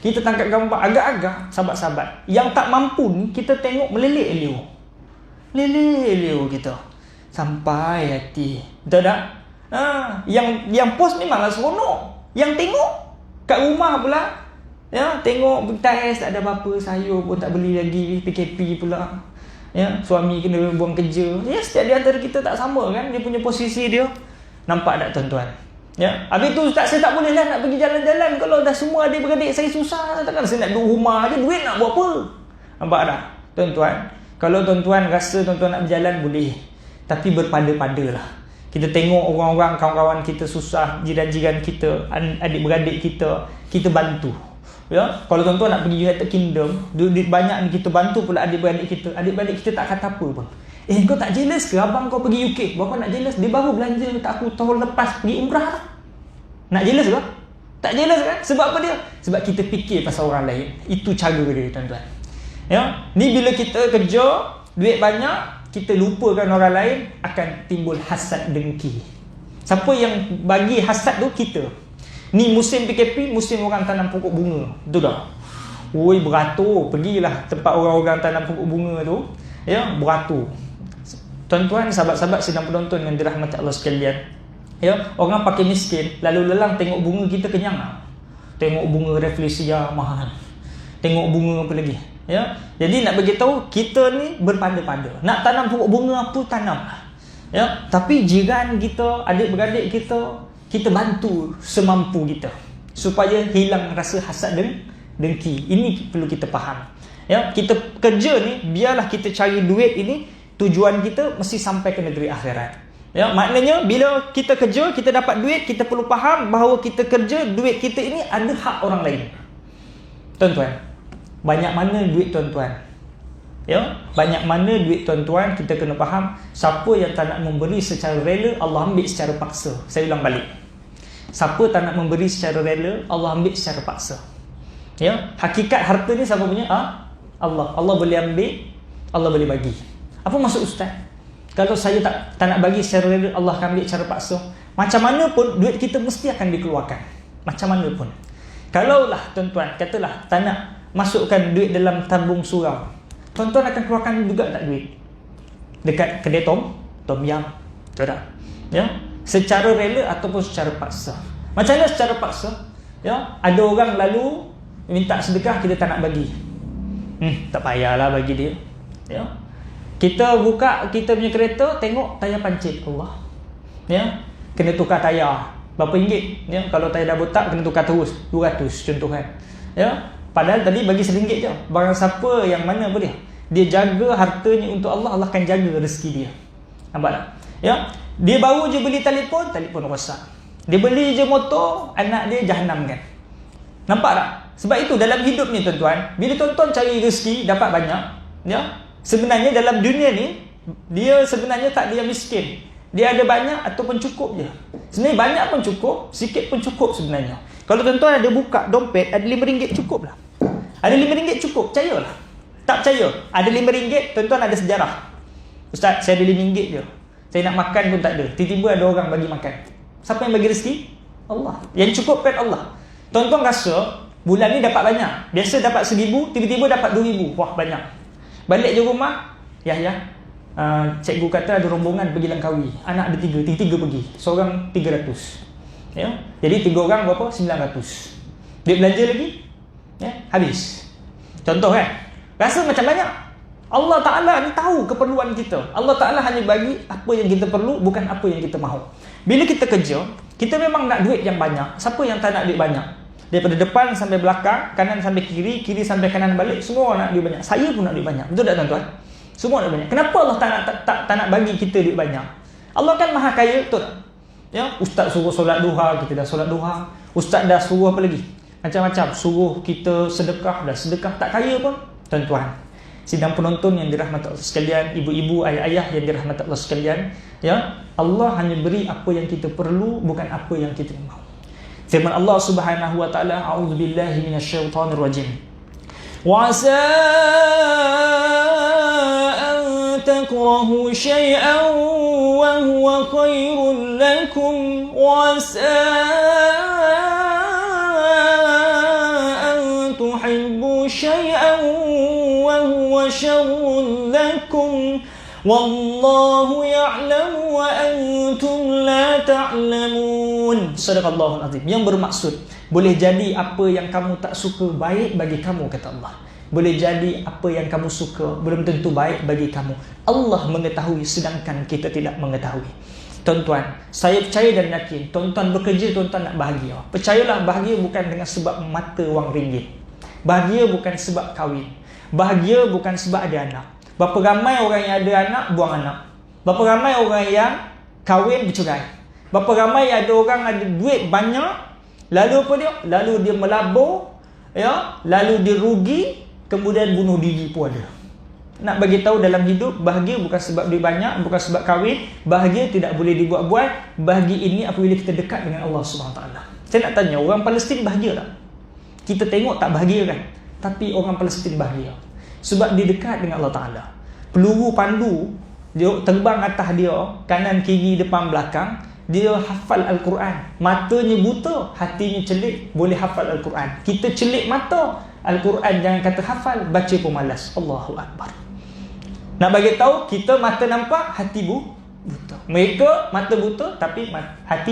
Kita tangkap gambar agak-agak, sahabat-sahabat. Yang tak mampu ni kita tengok meleleh-eleh. Leleh-eleh kita. Sampai hati. Betul tak? Yang post memanglah seronok. Yang tengok kat rumah pula, ya, tengok bertais tak ada apa-apa, sayur pun tak beli lagi, PKP pula. Ya, suami kena buang kerja. Ya, setiap di antara kita tak sama kan dia punya posisi dia. Nampak tak tuan-tuan? Ya, habis tu Ustaz, saya tak boleh lah nak pergi jalan-jalan kalau dah semua adik-beradik saya susah. Takkan saya nak duduk rumah je, duit nak buat apa? Nampak tak tuan-tuan? Kalau tuan-tuan rasa tuan-tuan nak berjalan boleh, tapi berpada-pada lah. Kita tengok orang-orang, kawan-kawan kita susah, jiran-jiran kita, adik-beradik kita, kita bantu. Ya, kalau tuan-tuan nak pergi United Kingdom, duit banyak ni kita bantu pula adik-beradik kita. Adik-beradik kita tak kata apa pun. Kau tak jealous ke abang kau pergi UK? Bapa nak jealous, dia baru belanja tak aku tahun lepas pergi umrah. Nak jealous ke? Tak jealous kan? Sebab apa dia? Sebab kita fikir pasal orang lain. Itu cara dia tuan-tuan. Ya, ni bila kita kerja, duit banyak, kita lupakan orang lain, akan timbul hasad dengki. Siapa yang bagi hasad tu? Kita. Ni musim PKP, musim orang tanam pokok bunga. Betul tak? Oi, beratur. Pergilah tempat orang-orang tanam pokok bunga tu. Ya, beratur. Tuan-tuan, sahabat-sahabat sedang penonton yang dirahmati Allah sekalian. Ya, orang pakai miskin, lalu lelang tengok bunga kita kenyang tak? Tengok bunga Rafflesia mahal. Tengok bunga apa lagi? Ya, jadi nak bagi tahu kita ni berpada-pada. Nak tanam pokok bunga apa tanam. Ya, tapi jiran kita, adik-beradik kita, kita bantu semampu kita supaya hilang rasa hasad dan dengki. Ini perlu kita faham. Ya, kita kerja ni biarlah kita cari duit ini, tujuan kita mesti sampai ke negeri akhirat. Ya, maknanya bila kita kerja, kita dapat duit, kita perlu faham bahawa kita kerja, duit kita ini ada hak orang lain. Tuan-tuan, banyak mana duit tuan-tuan? Ya, banyak mana duit tuan-tuan, kita kena faham, siapa yang tak nak memberi secara rela, Allah ambil secara paksa. Saya ulang balik. Siapa tak nak memberi secara rela, Allah ambil secara paksa. Ya, hakikat harta ni siapa punya? Allah. Allah boleh ambil, Allah boleh bagi. Apa maksud ustaz? Kalau saya tak nak bagi secara rela, Allah akan ambil secara paksa. Macam mana pun duit kita mesti akan dikeluarkan. Macam mana pun. Kalaulah tuan-tuan katalah tak nak masukkan duit dalam tabung surau, tuan-tuan akan keluarkan juga tak duit dekat kedai tom yam, betul tak? Ya, secara rela ataupun secara paksa. Macam mana secara paksa? Ya, ada orang lalu minta sedekah, kita tak nak bagi. Tak payahlah bagi dia. Ya, kita buka kita punya kereta, tengok tayar pancit, Allah. Ya, kena tukar tayar. Berapa ringgit? Ya, kalau tayar dah botak kena tukar terus 200 contoh kan. Ya, padahal tadi bagi RM1 je. Barang siapa yang mana apa dia? Dia jaga hartanya untuk Allah, Allah akan jaga rezeki dia. Nampak tak? Ya, dia baru je beli telefon rosak. Dia beli je motor, anak dia jahanam kan. Nampak tak? Sebab itu dalam hidup ni tuan-tuan, bila tuan-tuan cari rezeki dapat banyak, ya, sebenarnya dalam dunia ni dia sebenarnya tak dia miskin. Dia ada banyak ataupun cukup je. Sebenarnya banyak pun cukup, sikit pun cukup sebenarnya. Kalau tuan-tuan ada buka dompet, ada RM5 cukup lah. Ada RM5 cukup, percayalah. Tak percaya, ada RM5, tuan-tuan ada sejarah. Ustaz, saya ada RM5 je. Saya nak makan pun tak ada. Tiba-tiba ada orang bagi makan. Siapa yang bagi rezeki? Allah. Yang cukupkan Allah. Tuan-tuan rasa bulan ni dapat banyak. Biasa dapat RM1,000, tiba-tiba dapat RM2,000. Wah, banyak. Balik je rumah, cikgu kata ada rombongan pergi Langkawi. Anak ada 3 pergi. Seorang 300. Ya. Jadi 3 orang berapa? 900. Dia belanja lagi, ya, habis. Contoh kan? Rasa macam banyak. Allah Ta'ala ni tahu keperluan kita. Allah Ta'ala hanya bagi apa yang kita perlu, bukan apa yang kita mahu. Bila kita kerja, kita memang nak duit yang banyak. Siapa yang tak nak duit banyak? Daripada depan sampai belakang, kanan sampai kiri, kiri sampai kanan balik, semua nak duit banyak. Saya pun nak duit banyak. Betul tak tuan-tuan? Semua nak banyak. Kenapa Allah tak nak bagi kita duit banyak? Allah kan maha kaya, betul tak? Ya, ustaz suruh solat duha, kita dah solat duha. Ustaz dah suruh apa lagi? Macam-macam. Suruh kita sedekah, dah sedekah. Tak kaya pun, tuan-tuan. Sidang penonton yang dirahmati Allah sekalian, ibu-ibu, ayah-ayah yang dirahmati Allah sekalian, ya, Allah hanya beri apa yang kita perlu, bukan apa yang kita mahu. Firman Allah Subhanahu wa taala, a'udzubillahi minasyaitonir rajim. Wa asa an takrahu syai'an wa huwa khairul lakum wa asa an tuhibbu syai'an wa huwa syarrun lakum wallahu ya'lamu wa antum la ta'lamun. Sadaqallahul azim. Yang bermaksud, boleh jadi apa yang kamu tak suka baik bagi kamu, kata Allah. Boleh jadi apa yang kamu suka belum tentu baik bagi kamu. Allah mengetahui sedangkan kita tidak mengetahui. Tuan-tuan, saya percaya dan yakin, tuan-tuan bekerja, tuan-tuan nak bahagia. Percayalah, bahagia bukan dengan sebab mata wang ringgit. Bahagia bukan sebab kahwin. Bahagia bukan sebab ada anak. Berapa ramai orang yang ada anak, buang anak. Berapa ramai orang yang kahwin, bercerai. Berapa ramai ada orang ada duit banyak, lalu apa dia? Lalu dia melabur, ya, lalu dia rugi, kemudian bunuh diri pun ada. Nak bagi tahu dalam hidup, bahagia bukan sebab duit banyak, bukan sebab kahwin. Bahagia tidak boleh dibuat-buat. Bahagia ini apabila kita dekat dengan Allah SWT. Saya nak tanya, orang Palestin bahagia tak? Kita tengok tak bahagia kan? Tapi orang Palestin bahagia. Sebab dia dekat dengan Allah Ta'ala. Peluru pandu dia terbang atas dia, kanan kiri depan belakang. Dia hafal Al-Quran. Matanya buta, hatinya celik, boleh hafal Al-Quran. Kita celik mata, Al-Quran jangan kata hafal, baca pun malas. Allahu Akbar. Nak bagi tahu, kita mata nampak, hati buta. Mereka mata buta tapi hati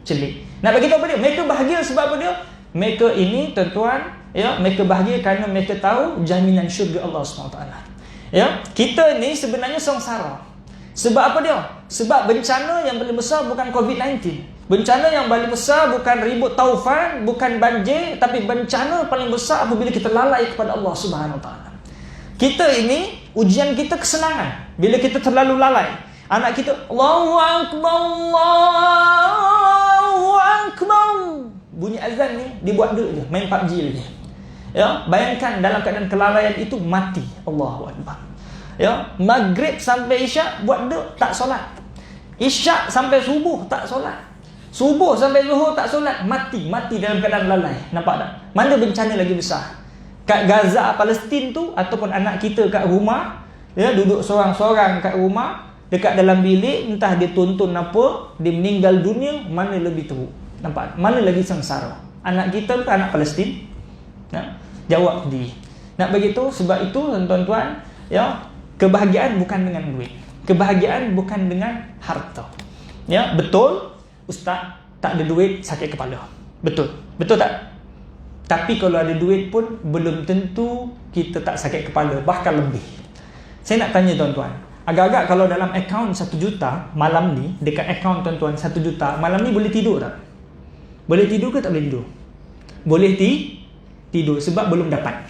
celik. Nak bagi tahu apa dia? Mereka bahagia sebab apa dia? Mereka ini, tuan-tuan, ya, mereka bahagia kerana mereka tahu jaminan syurga Allah SWT. Ya, kita ni sebenarnya sengsara. Sebab apa dia? Sebab bencana yang paling besar bukan COVID-19. Bencana yang paling besar bukan ribut taufan, bukan banjir, tapi bencana paling besar apabila kita lalai kepada Allah Subhanahu Wa Taala. Kita ini ujian kita kesenangan. Bila kita terlalu lalai, anak kita Allahu Akbar, Allahu Akbar, bunyi azan ni dibuat dulu je, main PUBG lagi. Ya, bayangkan dalam keadaan kelalaian itu mati. Allahu Akbar. Ya, maghrib sampai isyak buat duk tak solat. Isyak sampai subuh tak solat. Subuh sampai zuhur tak solat, mati dalam keadaan lalai. Nampak tak? Mana bencana lagi besar? Kat Gaza, Palestin tu, ataupun anak kita kat rumah, ya, duduk seorang-seorang kat rumah, dekat dalam bilik, entah dia tonton apa, dia meninggal dunia, mana lebih teruk? Nampak? Mana lagi sengsara? Anak kita ke anak Palestin? Ya? Jawab sendiri. Nak begitu, sebab itu tuan-tuan, ya, kebahagiaan bukan dengan duit. Kebahagiaan bukan dengan harta. Ya, betul, ustaz tak ada duit sakit kepala. Betul. Betul tak? Tapi kalau ada duit pun belum tentu kita tak sakit kepala, bahkan lebih. Saya nak tanya tuan-tuan, agak-agak kalau dalam akaun 1 juta malam ni, dekat akaun tuan-tuan 1 juta, malam ni boleh tidur tak? Boleh tidur ke tak boleh tidur? Boleh tidur sebab belum dapat.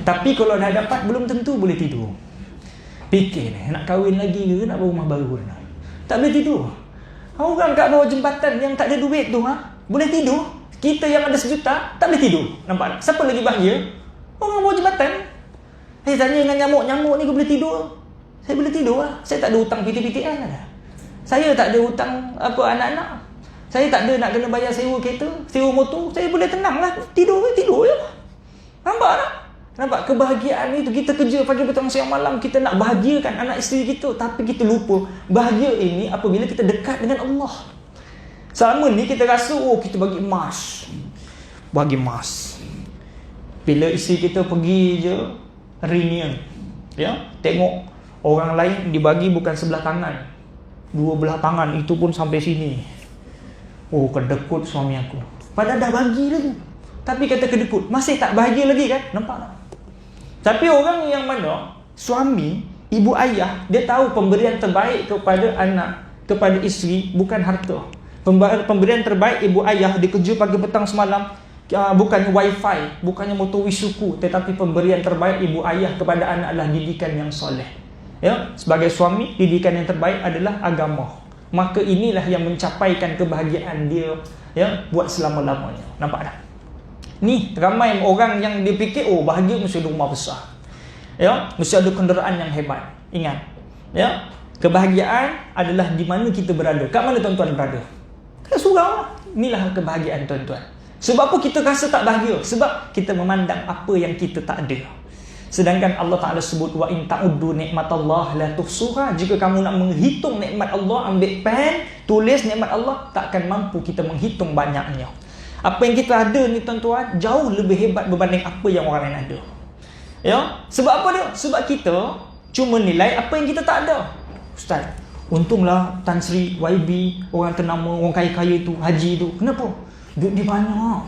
Tapi kalau dah dapat, belum tentu boleh tidur. Fikir ni, nak kahwin lagi ke, nak rumah baru nak? Tak boleh tidur. Orang kat bawah jembatan yang tak ada duit tu, boleh tidur. Kita yang ada 1 juta, tak boleh tidur. Nampak tak? Siapa lagi bahagia? Orang bawah jembatan. Saya tanya dengan nyamuk-nyamuk ni, kau boleh tidur? Saya boleh tidur lah. Saya tak ada hutang PT-PTN lah. Saya tak ada hutang apa anak-anak. Saya tak ada nak kena bayar sewa kereta, sewa motor. Saya boleh tenang lah. Tidur je. Nampak tak? Nampak kebahagiaan itu, kita kerja pagi petang siang malam, kita nak bahagiakan anak isteri kita, tapi kita lupa bahagia ini apabila kita dekat dengan Allah. Selama ni kita rasa kita bagi emas. Bila isteri kita pergi je reunion, ya, tengok orang lain dibagi bukan sebelah tangan, 2 belah tangan, itu pun sampai sini. Kedekut suami aku. Padahal dah bagi lagi. Tapi kata kedekut, masih tak bahagia lagi kan? Nampak tak? Tapi orang yang mana suami, ibu ayah, dia tahu pemberian terbaik kepada anak, kepada isteri bukan harta. Pemberian terbaik ibu ayah, dia kerja pagi petang semalam, bukannya wifi, bukannya motor Wisuku, tetapi pemberian terbaik ibu ayah kepada anak adalah didikan yang soleh. Ya, sebagai suami, didikan yang terbaik adalah agama. Maka inilah yang mencapaikan kebahagiaan dia, ya, buat selama-lamanya. Nampak tak? Ni ramai orang yang dia fikir bahagia mesti ada rumah besar. Ya, mesti ada kenderaan yang hebat. Ingat, ya, kebahagiaan adalah di mana kita berada. Kat mana tuan-tuan berada? Kat surau lah. Inilah kebahagiaan tuan-tuan. Sebab apa kita rasa tak bahagia? Sebab kita memandang apa yang kita tak ada. Sedangkan Allah Ta'ala sebut, wa in ta'uddu ni'matallah la tuhsuha. Jika kamu nak menghitung nikmat Allah, ambil pen, tulis nikmat Allah, takkan mampu kita menghitung banyaknya. Apa yang kita ada ni tuan-tuan, jauh lebih hebat berbanding apa yang orang lain ada. Ya, sebab apa dia? Sebab kita cuma nilai apa yang kita tak ada. Ustaz, untunglah Tan Sri, YB, orang ternama, orang kaya-kaya tu, haji tu. Kenapa? Duit dia banyak.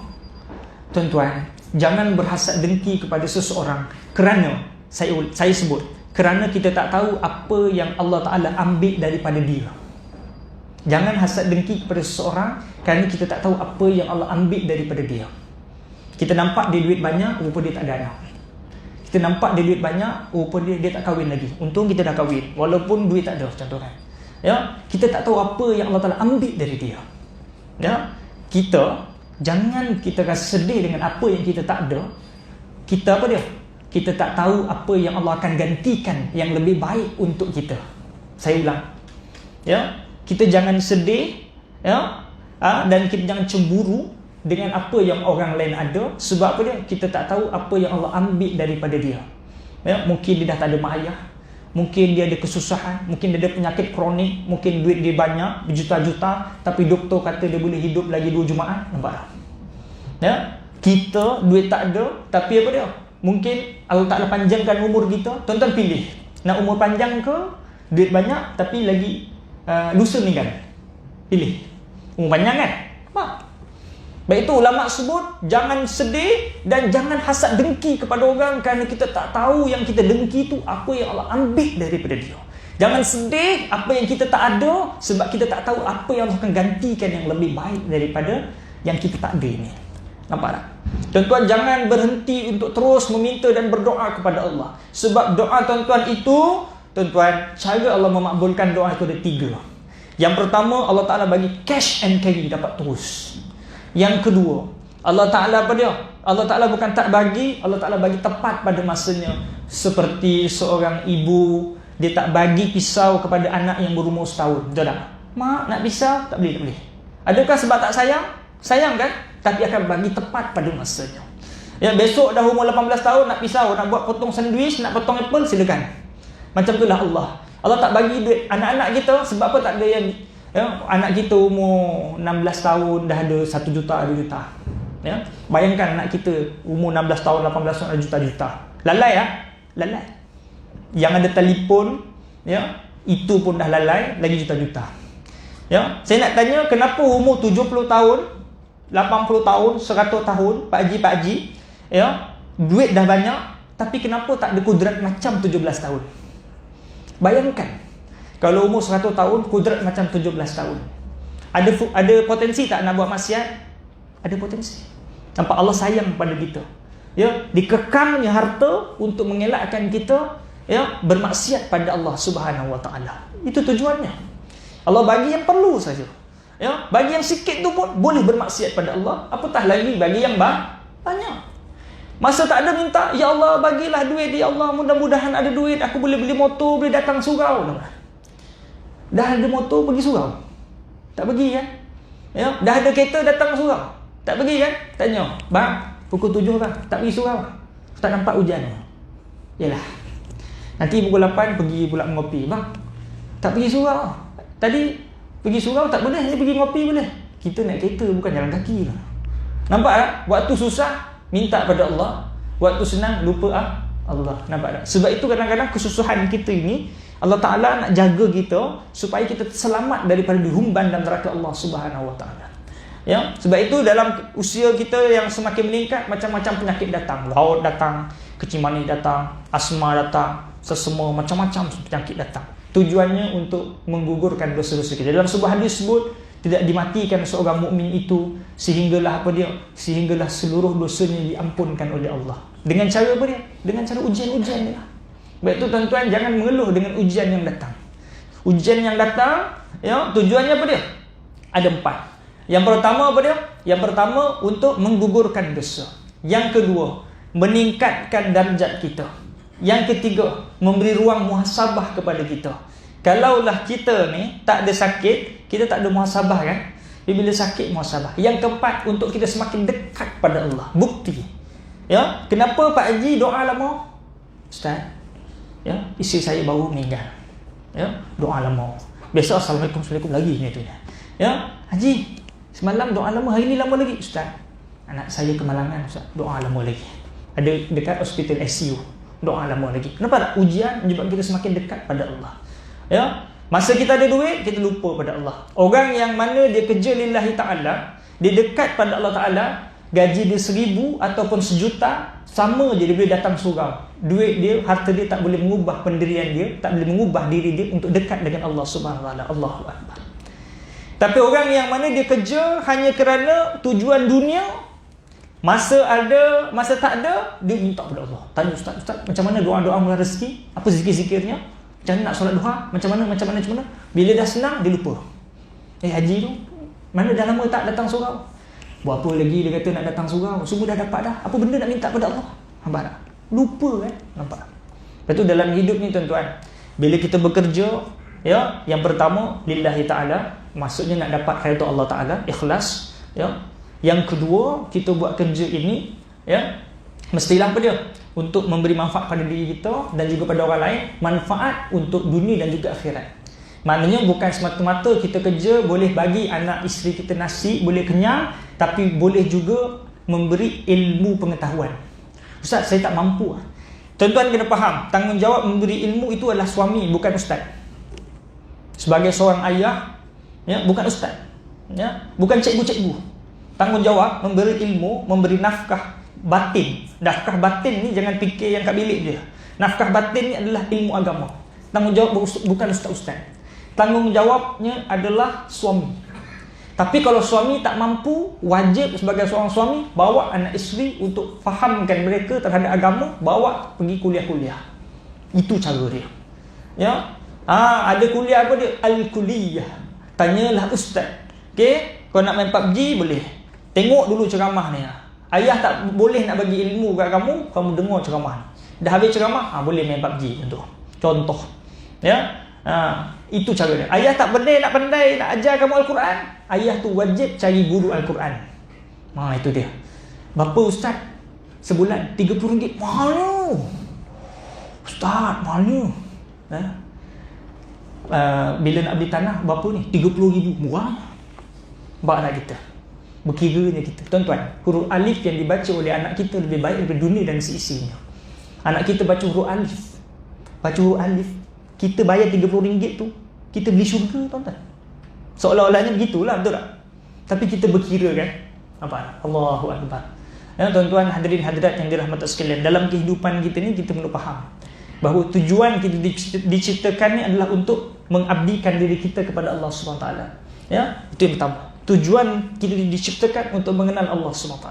Tuan-tuan, jangan berhasad dengki kepada seseorang kerana, saya sebut, kerana kita tak tahu apa yang Allah Ta'ala ambil daripada dia. Jangan hasad dengki kepada seseorang kerana kita tak tahu apa yang Allah ambil daripada dia. Kita nampak dia duit banyak, rupa dia tak ada anak. Kita nampak dia duit banyak, rupa dia tak kahwin lagi. Untung kita dah kahwin, walaupun duit tak ada, contohnya. Ya, kita tak tahu apa yang Allah Ta'ala ambil dari dia. Ya, jangan kita rasa sedih dengan apa yang kita tak ada. Kita apa dia? Kita tak tahu apa yang Allah akan gantikan yang lebih baik untuk kita. Saya ulang. Ya, kita jangan sedih, ya, dan kita jangan cemburu dengan apa yang orang lain ada. Sebab apa dia? Kita tak tahu apa yang Allah ambil daripada dia. Ya, mungkin dia dah tak ada mak ayah, mungkin dia ada kesusahan, mungkin dia ada penyakit kronik, mungkin duit dia banyak, berjuta-juta, tapi doktor kata dia boleh hidup lagi 2 Jumaat. Nampak tak? Ya, kita duit tak ada, tapi apa dia? Mungkin Allah Ta'ala panjangkan umur kita. Tuan-tuan pilih, nak umur panjang ke duit banyak tapi lagi lusa meninggal? Pilih umur panjang kan? Baik itu ulama sebut, jangan sedih dan jangan hasad dengki kepada orang kerana kita tak tahu yang kita dengki tu apa yang Allah ambil daripada dia. Jangan sedih apa yang kita tak ada sebab kita tak tahu apa yang Allah akan gantikan yang lebih baik daripada yang kita tak ada ini. Nampak tak? Tuan-tuan, jangan berhenti untuk terus meminta dan berdoa kepada Allah. Sebab doa tuan-tuan itu, tuan-tuan, cara Allah memakbulkan doa itu ada 3. Yang pertama, Allah Ta'ala bagi cash and carry, dapat terus. Yang kedua, Allah Ta'ala apa dia? Allah Ta'ala bukan tak bagi, Allah Ta'ala bagi tepat pada masanya. Seperti seorang ibu, dia tak bagi pisau kepada anak yang berumur setahun. Betul tak? Mak nak pisau? Tak boleh, tak boleh. Adakah sebab tak sayang? Sayang kan? Tapi akan bagi tepat pada masanya. Ya, besok dah umur 18 tahun nak pisau, nak buat potong sandwich, nak potong apple, silakan. Macam itulah Allah. Allah tak bagi duit anak-anak kita. Sebab apa tak ada yang anak kita umur 16 tahun dah ada 1 juta, 2 juta. Ya? Bayangkan anak kita umur 16 tahun, 18 tahun ada juta-juta. Lalai ya? Lalai. Yang ada telefon, ya, itu pun dah lalai, lagi juta-juta. Ya, saya nak tanya, kenapa umur 70 tahun, 80 tahun, 100 tahun, Pak Haji, ya, duit dah banyak, tapi kenapa tak ada kudrat macam 17 tahun? Bayangkan, kalau umur 100 tahun, kudrat macam 17 tahun. Ada potensi tak nak buat maksiat? Ada potensi. Nampak Allah sayang pada kita. Ya, dikekangnya harta untuk mengelakkan kita, ya, bermaksiat pada Allah Subhanahu Wa Taala. Itu tujuannya. Allah bagi yang perlu saja. Ya, bagi yang sikit tu pun boleh bermaksiat pada Allah. Apatah lagi bagi yang banyak. Masa tak ada minta, ya Allah bagilah duit, ya Allah mudah-mudahan ada duit, aku boleh beli motor, boleh datang surau. Dah ada motor pergi surau? Tak pergi kan? Ya, dah ada kereta datang surau? Tak pergi kan? Tanya, bang, pukul 7 bang, tak pergi surau? Tak nampak hujan? Yalah. Nanti pukul 8 pergi pula mengopi. Bang, tak pergi surau. Tadi pergi surau tak boleh, ni pergi ngopi boleh. Kita naik kereta bukan jalan kaki lah. Nampak tak? Waktu susah minta pada Allah, waktu senang lupa Allah. Nampak tak? Sebab itu kadang-kadang kesusahan kita ini Allah Ta'ala nak jaga kita supaya kita selamat daripada dihumban dalam neraka Allah Subhanahu Wa Ta'ala. Ya, sebab itu dalam usia kita yang semakin meningkat, macam-macam penyakit datang. Laut datang, kecil manis datang, asma datang, sesama, macam-macam penyakit datang. Tujuannya untuk menggugurkan dosa-dosa kita. Dalam sebuah hadis sebut, tidak dimatikan seorang mukmin itu sehinggalah apa dia? Sehinggalah seluruh dosanya diampunkan oleh Allah. Dengan cara apa dia? Dengan cara ujian-ujian dia. Baik itu tuan-tuan, jangan mengeluh dengan ujian yang datang. Ujian yang datang, ya, tujuannya apa dia? Ada 4. Yang pertama apa dia? Yang pertama untuk menggugurkan dosa. Yang kedua, meningkatkan darjat kita. Yang ketiga, memberi ruang muhasabah kepada kita. Kalaulah kita ni tak ada sakit, kita tak ada muhasabah kan? Bila sakit muhasabah. Yang keempat, untuk kita semakin dekat pada Allah. Bukti. Ya, kenapa Pak Haji doa lama? Ustaz, ya, isteri saya baru meninggal. Ya, doa lama. Biasa assalamualaikum lagi ni tu. Ya, Haji, semalam doa lama, hari ni lama lagi. Ustaz, anak saya kemalangan, Ustaz, doa lama lagi. Ada dekat hospital ICU, doa lama lagi. Kenapa tak? Ujian menyebabkan kita semakin dekat pada Allah. Ya, masa kita ada duit, kita lupa pada Allah. Orang yang mana dia kerja lillahi ta'ala, dia dekat pada Allah Ta'ala, gaji dia 1,000 ataupun 1,000,000, sama je dia boleh datang surau. Duit dia, harta dia tak boleh mengubah pendirian dia, tak boleh mengubah diri dia untuk dekat dengan Allah Subhanahu Wa Ta'ala. Allahu Akbar. Tapi orang yang mana dia kerja hanya kerana tujuan dunia, masa ada, masa tak ada, dia minta pada Allah. Tanya Ustaz, macam mana doa-doa mula rezeki? Apa zikir-zikirnya? Macam mana nak solat duha? Macam mana? Bila dah senang, dia lupa. Haji tu, mana dah lama tak datang surau? Berapa lagi dia kata nak datang surau? Semua dah dapat dah. Apa benda nak minta pada Allah? Nampak tak? Lupa kan? Nampak. Lepas tu dalam hidup ni tuan-tuan, bila kita bekerja, ya, yang pertama lillahi ta'ala, maksudnya nak dapat redha Allah Ta'ala, ikhlas, ya. Yang kedua, kita buat kerja ini, ya, mestilah apa dia? Untuk memberi manfaat pada diri kita dan juga pada orang lain, manfaat untuk dunia dan juga akhirat. Maknanya bukan semata-mata kita kerja boleh bagi anak isteri kita nasi, boleh kenyang, tapi boleh juga memberi ilmu pengetahuan. Ustaz, saya tak mampu. Tuan-tuan kena faham, tanggungjawab memberi ilmu itu adalah suami, bukan ustaz. Sebagai seorang ayah, ya, bukan ustaz, ya, bukan cikgu-cikgu. Tanggungjawab memberi ilmu, memberi nafkah batin. Nafkah batin ni jangan fikir yang kat bilik je. Nafkah batin ni adalah ilmu agama. Tanggungjawab bukan ustaz-ustaz. Tanggungjawabnya adalah suami. Tapi kalau suami tak mampu, wajib sebagai seorang suami bawa anak isteri untuk fahamkan mereka terhadap agama, bawa pergi kuliah-kuliah. Itu cara dia. Ya. Ada kuliah apa dia? Al-kuliah. Tanyalah ustaz. Okey, kau nak main PUBG boleh. Tengok dulu ceramah ni. Ayah tak boleh nak bagi ilmu kat kamu, kamu dengar ceramah ni. Dah habis ceramah, boleh main PUBG contoh. Ya. Itu cara dia. Ayah tak pandai nak ajar kamu Al-Quran, ayah tu wajib cari guru Al-Quran. Itu dia. Berapa ustaz? Sebulan RM30. Mahalnya. Ustaz, mahalnya. Bila nak beli tanah berapa ni? RM30,000. Murah. Bak anak kita. Berkiranya kita. Tuan-tuan, huruf alif yang dibaca oleh anak kita lebih baik daripada dunia dan seisinya. Anak kita baca huruf alif. Baca huruf alif. Kita bayar RM30 tu, kita beli syurga, tuan-tuan. Seolah-olahnya begitulah, betul tak? Tapi kita berkira kan? Apa? Allahu Akbar. Ya, tuan-tuan, hadirin hadirat yang dirahmati sekalian, dalam kehidupan kita ni kita perlu faham bahawa tujuan kita diciptakan ni adalah untuk mengabdikan diri kita kepada Allah SWT. Ya, itu yang pertama. Tujuan kita diciptakan untuk mengenal Allah SWT.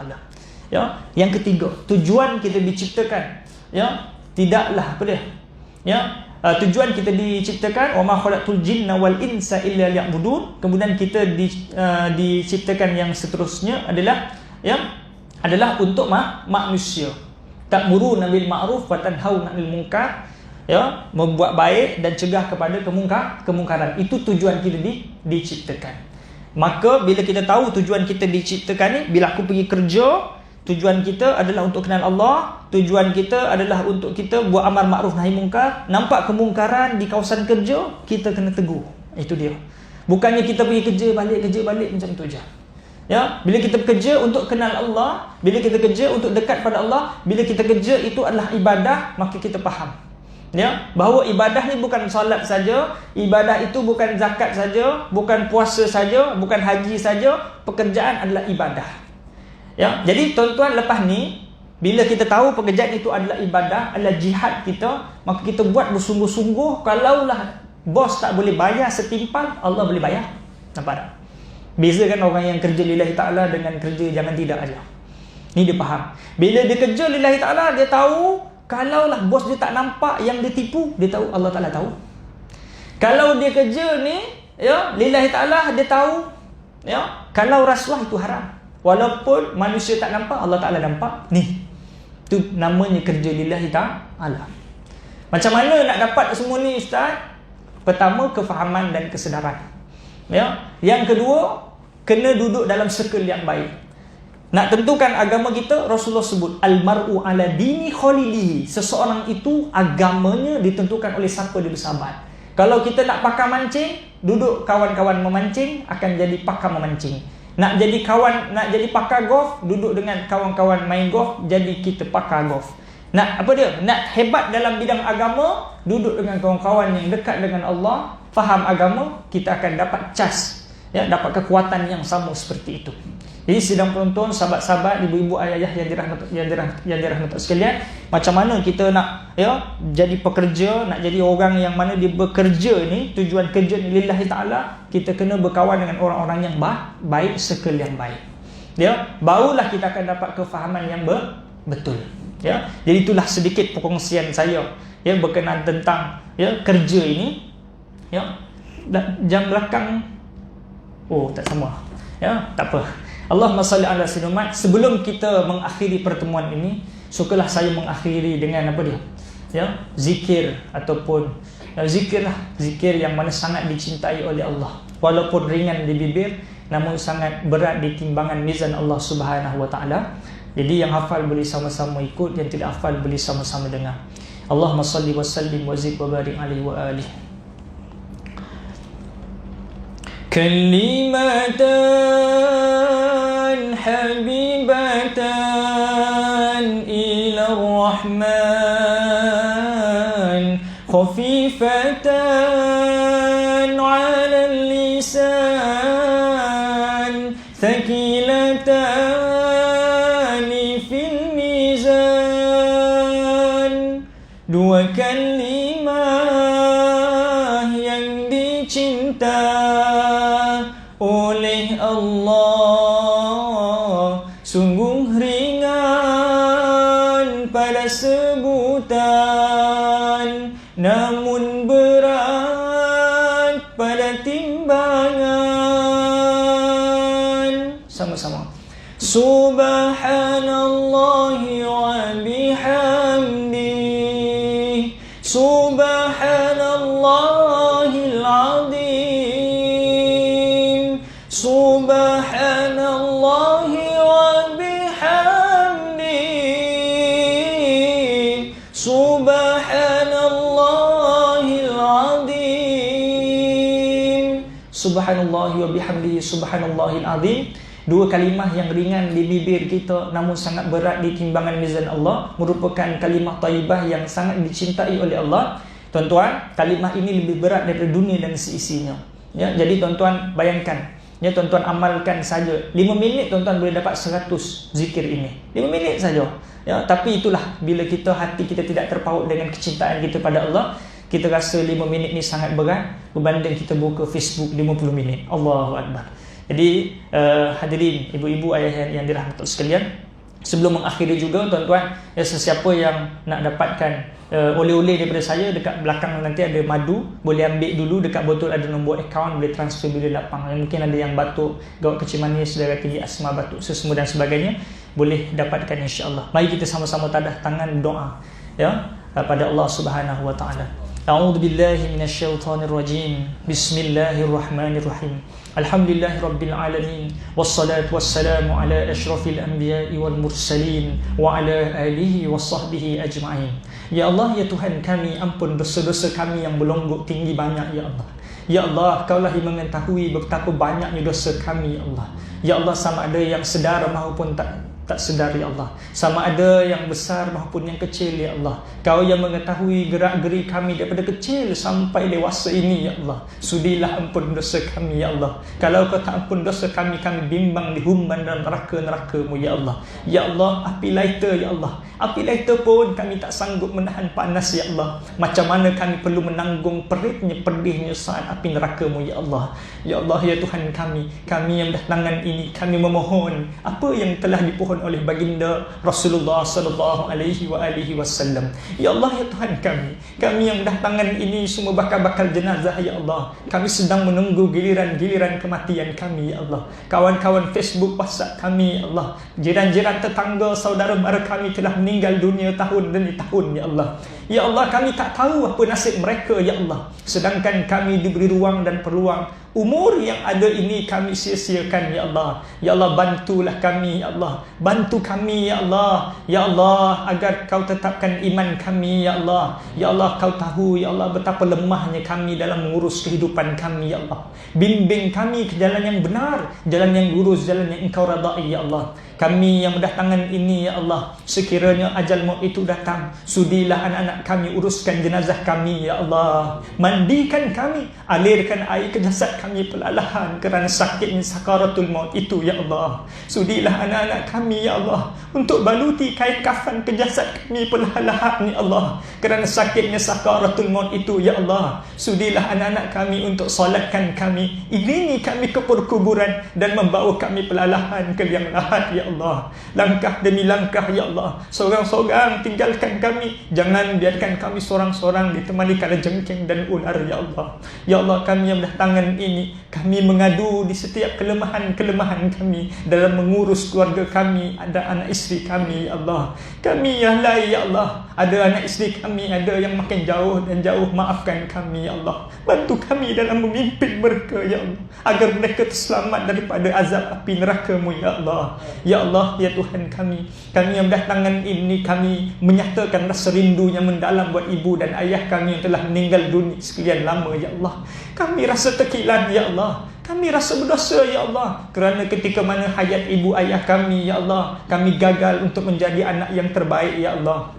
Ya, yang ketiga, tujuan kita diciptakan, ya, tidaklah apa dia? Ya, tujuan kita diciptakan, wa ma khalaqtul jinna wal insa illa liya'budun. Kemudian kita diciptakan yang seterusnya adalah, ya, adalah untuk manusia. Ta'muruna bil ma'ruf wa tanhauna 'anil munkar, ya, membuat baik dan cegah kepada kemungkaran. Itu tujuan kita diciptakan. Maka bila kita tahu tujuan kita diciptakan ni, bila aku pergi kerja, tujuan kita adalah untuk kenal Allah, tujuan kita adalah untuk kita buat amal makruf nahi mungkar. Nampak kemungkaran di kawasan kerja, kita kena tegur. Itu dia. Bukannya kita pergi kerja balik macam tu je. Ya, bila kita bekerja untuk kenal Allah, bila kita kerja untuk dekat pada Allah, bila kita kerja itu adalah ibadah, maka kita faham, ya, bahawa ibadah ni bukan solat saja, ibadah itu bukan zakat saja, bukan puasa saja, bukan haji saja, pekerjaan adalah ibadah. Ya, jadi tuan-tuan, lepas ni bila kita tahu pekerjaan itu adalah ibadah, adalah jihad kita, maka kita buat bersungguh-sungguh. Kalaulah bos tak boleh bayar setimpal, Allah boleh bayar. Nampak tak? Beza kan orang yang kerja lillahi ta'ala dengan kerja jangan tidak aja. Ni dia faham. Bila dia kerja lillahi ta'ala, dia tahu kalaulah bos dia tak nampak yang dia tipu, dia tahu Allah Ta'ala tahu. Kalau dia kerja ni, ya, lillahi ta'ala, dia tahu, ya, kalau rasuah itu haram. Walaupun manusia tak nampak, Allah Ta'ala nampak. Ni, tu namanya kerja lillahi ta'ala. Macam mana nak dapat semua ni, Ustaz? Pertama, kefahaman dan kesedaran. Ya, yang kedua, kena duduk dalam circle yang baik. Nak tentukan agama kita, Rasulullah sebut al-mar'u ala dini khalilihi. Seseorang itu agamanya ditentukan oleh siapa dia bersahabat. Kalau kita nak pakar mancing, duduk kawan-kawan memancing, akan jadi pakar memancing. Nak jadi pakar golf, duduk dengan kawan-kawan main golf, jadi kita pakar golf. Nak apa dia? Nak hebat dalam bidang agama, duduk dengan kawan-kawan yang dekat dengan Allah, faham agama, kita akan dapat cas, ya, dapat kekuatan yang sama seperti itu. Jadi sidang penonton, sahabat-sahabat, ibu-ibu, ayah-ayah yang dirahmati sekalian, macam mana kita nak, ya, jadi pekerja, nak jadi orang yang mana dia bekerja ni, tujuan kerja ni lillahi ta'ala, kita kena berkawan dengan orang-orang yang baik, circle yang baik. Ya, barulah kita akan dapat kefahaman yang betul. Ya, jadi itulah sedikit perkongsian saya, ya, berkenaan tentang, ya, kerja ini. Ya, jam belakang, tak sama. Ya, tak apa. Allahumma salli ala sayyidina Muhammad. Sebelum kita mengakhiri pertemuan ini, sukalah saya mengakhiri dengan apa dia? Ya, zikir ataupun zikir yang mana sangat dicintai oleh Allah. Walaupun ringan di bibir, namun sangat berat di timbangan mizan Allah Subhanahu wa taala. Jadi yang hafal boleh sama-sama ikut, yang tidak hafal boleh sama-sama dengar. Allahumma salli wa sallim wa zid wa barik alaihi wa alihi. Kalimatan habibatan ila rahman, khafifatan ala lisan, thaqilatan fil mizan. Dua kalimah yang dicinta oleh Allah, sungguh ringan pada sebutan, namun berat pada timbangan. Sama-sama. Subhanallahi wa bihamdihi, Subhanallahil azim, Subhanallahi wa bihamdihi, Subhanallahil azim. Subhanallahi wa bihamdihi, Subhanallahil azim. Dua kalimah yang ringan di bibir kita namun sangat berat di timbangan mizan Allah, merupakan kalimah thayyibah yang sangat dicintai oleh Allah. Tuan-tuan, kalimah ini lebih berat daripada dunia dan seisinya. Ya, jadi tuan-tuan bayangkan, ya, tuan-tuan amalkan saja 5 minit tuan-tuan boleh dapat 100 zikir ini. 5 minit saja. Ya, tapi itulah bila hati kita tidak terpaut dengan kecintaan kita pada Allah, kita rasa 5 minit ni sangat berat berbanding kita buka Facebook 50 minit. Allahu Akbar. Jadi hadirin ibu-ibu ayah yang dirahmati sekalian, sebelum mengakhiri juga tuan-tuan, ya, sesiapa yang nak dapatkan oleh-oleh daripada saya, dekat belakang nanti ada madu, boleh ambil dulu, dekat botol ada nombor akaun, boleh transfer bila lapang. Mungkin ada yang batuk, gawat kecil manis, darah tinggi, asma, batuk sesama dan sebagainya, boleh dapatkan insya-Allah. Mari kita sama-sama tadah tangan doa, ya, pada Allah Subhanahu wa taala. A'udzu billahi minasyaitonir rajim. Bismillahirrahmanirrahim. Alhamdulillahirabbil alamin, wassalatu wassalamu ala asyrafil anbiya'i wal mursalin wa ala alihi washabbihi ajma'in. Ya Allah, ya Tuhan kami, ampun dosa-dosa kami yang berlonggok tinggi banyak ya Allah. Ya Allah, Kaulah yang mengetahui betapa banyaknya dosa kami ya Allah. Ya Allah, sama ada yang sedar maupun tak sedar ya Allah, sama ada yang besar maupun yang kecil ya Allah. Kau yang mengetahui gerak-geri kami daripada kecil sampai dewasa ini ya Allah. Sudilah ampun dosa kami ya Allah. Kalau Kau tak ampun dosa kami, kami bimbang dihumban dalam neraka-neraka-Mu ya Allah. Ya Allah, api lighter ya Allah, api lighter pun kami tak sanggup menahan panas ya Allah. Macam mana kami perlu menanggung peritnya, pedihnya saat api neraka-Mu ya Allah. Ya Allah, ya Tuhan kami yang berdatangan ini, kami memohon apa yang telah dipohon oleh baginda Rasulullah sallallahu alaihi wasallam. Ya Allah, ya Tuhan kami yang berdatangan ini semua bakal jenazah ya Allah. Kami sedang menunggu giliran kematian kami ya Allah. Kawan-kawan Facebook, WhatsApp kami ya Allah, jiran-jiran, tetangga, saudara mara kami telah meninggal dunia tahun demi tahun ya Allah. Ya Allah, kami tak tahu apa nasib mereka ya Allah, sedangkan kami diberi ruang dan peluang. Umur yang ada ini kami sia-siakan ya Allah. Ya Allah, bantulah kami ya Allah, bantu kami ya Allah. Ya Allah, agar Kau tetapkan iman kami ya Allah. Ya Allah, Kau tahu ya Allah betapa lemahnya kami dalam mengurus kehidupan kami ya Allah. Bimbing kami ke jalan yang benar, jalan yang lurus, jalan yang Engkau radai ya Allah. Kami yang berdatangan ini ya Allah, sekiranya ajal maut itu datang, sudilah anak-anak kami uruskan jenazah kami ya Allah. Mandikan kami, alirkan air ke jasad kami perlahan kerana sakitnya sakaratul maut itu ya Allah. Sudilah anak-anak kami ya Allah untuk baluti kain kafan ke jasad kami perlahan ya Allah, kerana sakitnya sakaratul maut itu ya Allah. Sudilah anak-anak kami untuk solatkan kami, iringi kami ke perkuburan dan membawa kami perlahan ke liang lahat ya Allah. Langkah demi langkah ya Allah, seorang-seorang tinggalkan kami, jangan biarkan kami seorang-seorang ditemani kala jengking dan ular ya Allah. Ya Allah, kami yang berdatangan ini, kami mengadu di setiap kelemahan kami dalam mengurus keluarga kami, ada anak isteri kami ya Allah. Kami yang lain ya Allah, ada anak isteri kami, ada yang makin jauh dan jauh, maafkan kami ya Allah. Bantu kami dalam memimpin mereka ya Allah, agar mereka terselamat daripada azab api neraka-Mu ya Allah. Ya Allah, ya Tuhan kami yang berdatangan ini, kami menyatakan rasa rindu yang mendalam buat ibu dan ayah kami yang telah meninggal dunia sekian lama ya Allah. Kami rasa tekilan ya Allah, kami rasa berdosa ya Allah, kerana ketika mana hayat ibu ayah kami ya Allah, kami gagal untuk menjadi anak yang terbaik ya Allah.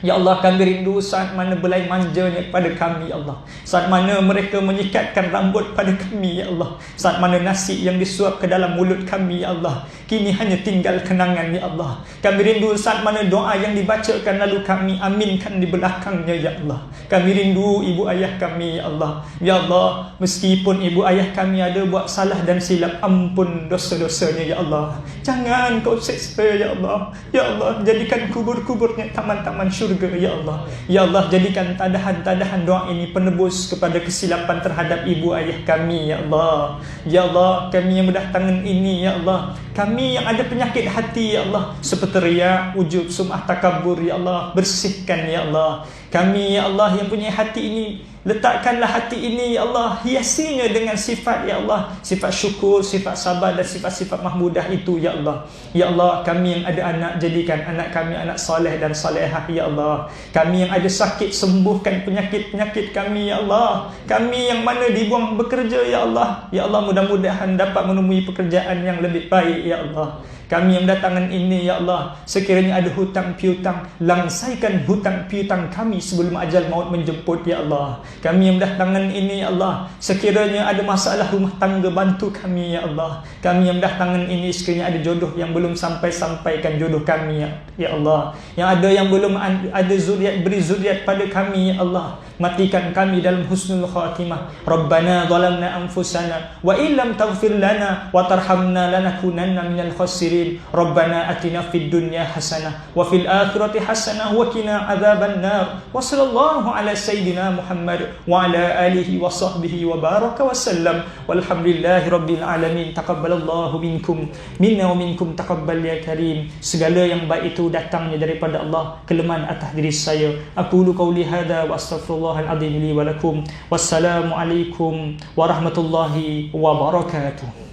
Ya Allah, kami rindu saat mana belai manjanya kepada kami ya Allah, saat mana mereka menyikatkan rambut pada kami ya Allah, saat mana nasi yang disuap ke dalam mulut kami ya Allah, kini hanya tinggal kenangan ya Allah. Kami rindu saat mana doa yang dibacakan lalu kami aminkan di belakangnya ya Allah. Kami rindu ibu ayah kami ya Allah. Ya Allah, meskipun ibu ayah kami ada buat salah dan silap, ampun dosa-dosanya ya Allah. Jangan Kau seksa ya Allah. Ya Allah, jadikan kubur-kuburnya taman-taman syurga syurga ya Allah. Ya Allah, jadikan tadahan-tadahan doa ini penebus kepada kesilapan terhadap ibu ayah kami ya Allah. Ya Allah, kami yang berdatangan ini ya Allah, kami yang ada penyakit hati ya Allah, seperti riya, ujub, sum'ah, takabur ya Allah, bersihkan ya Allah. Kami ya Allah yang punya hati ini, letakkanlah hati ini ya Allah, hiasinya dengan sifat ya Allah, sifat syukur, sifat sabar dan sifat-sifat mahmudah itu ya Allah. Ya Allah, kami yang ada anak, jadikan anak kami anak soleh dan solehah ya Allah. Kami yang ada sakit, sembuhkan penyakit-penyakit kami ya Allah. Kami yang mana dibuang bekerja ya Allah, ya Allah, mudah-mudahan dapat menemui pekerjaan yang lebih baik ya Allah. Kami yang datangan ini ya Allah, sekiranya ada hutang piutang, langsaikan hutang piutang kami sebelum ajal maut menjemput ya Allah. Kami yang datangan ini ya Allah, sekiranya ada masalah rumah tangga, bantu kami ya Allah. Kami yang datangan ini, sekiranya ada jodoh yang belum sampaikan jodoh kami ya Allah. Yang ada yang belum ada zuriat, beri zuriat pada kami ya Allah. Matikan kami dalam husnul khatimah. Rabbana zalamna anfusana wa illam taghfir lana wa tarhamna lanakunanna minal khasirin. Rabbana atina fid dunya hasanah wa fil akhirati hasanah wa qina adzaban nar. Wa sallallahu ala sayyidina Muhammad wa ala alihi wa sahbihi wa baraka wa sallam. Walhamdulillahi rabbil alamin. Taqabbalallahu minkum minna wa minkum taqabbal ya karim. Segala yang baik itu datangnya daripada Allah, kelemahan atas diri saya. Aqulu qawli hadza wa astaghfirullah al-azim li wa lakum. Wassalamu alaikum warahmatullahi wabarakatuh.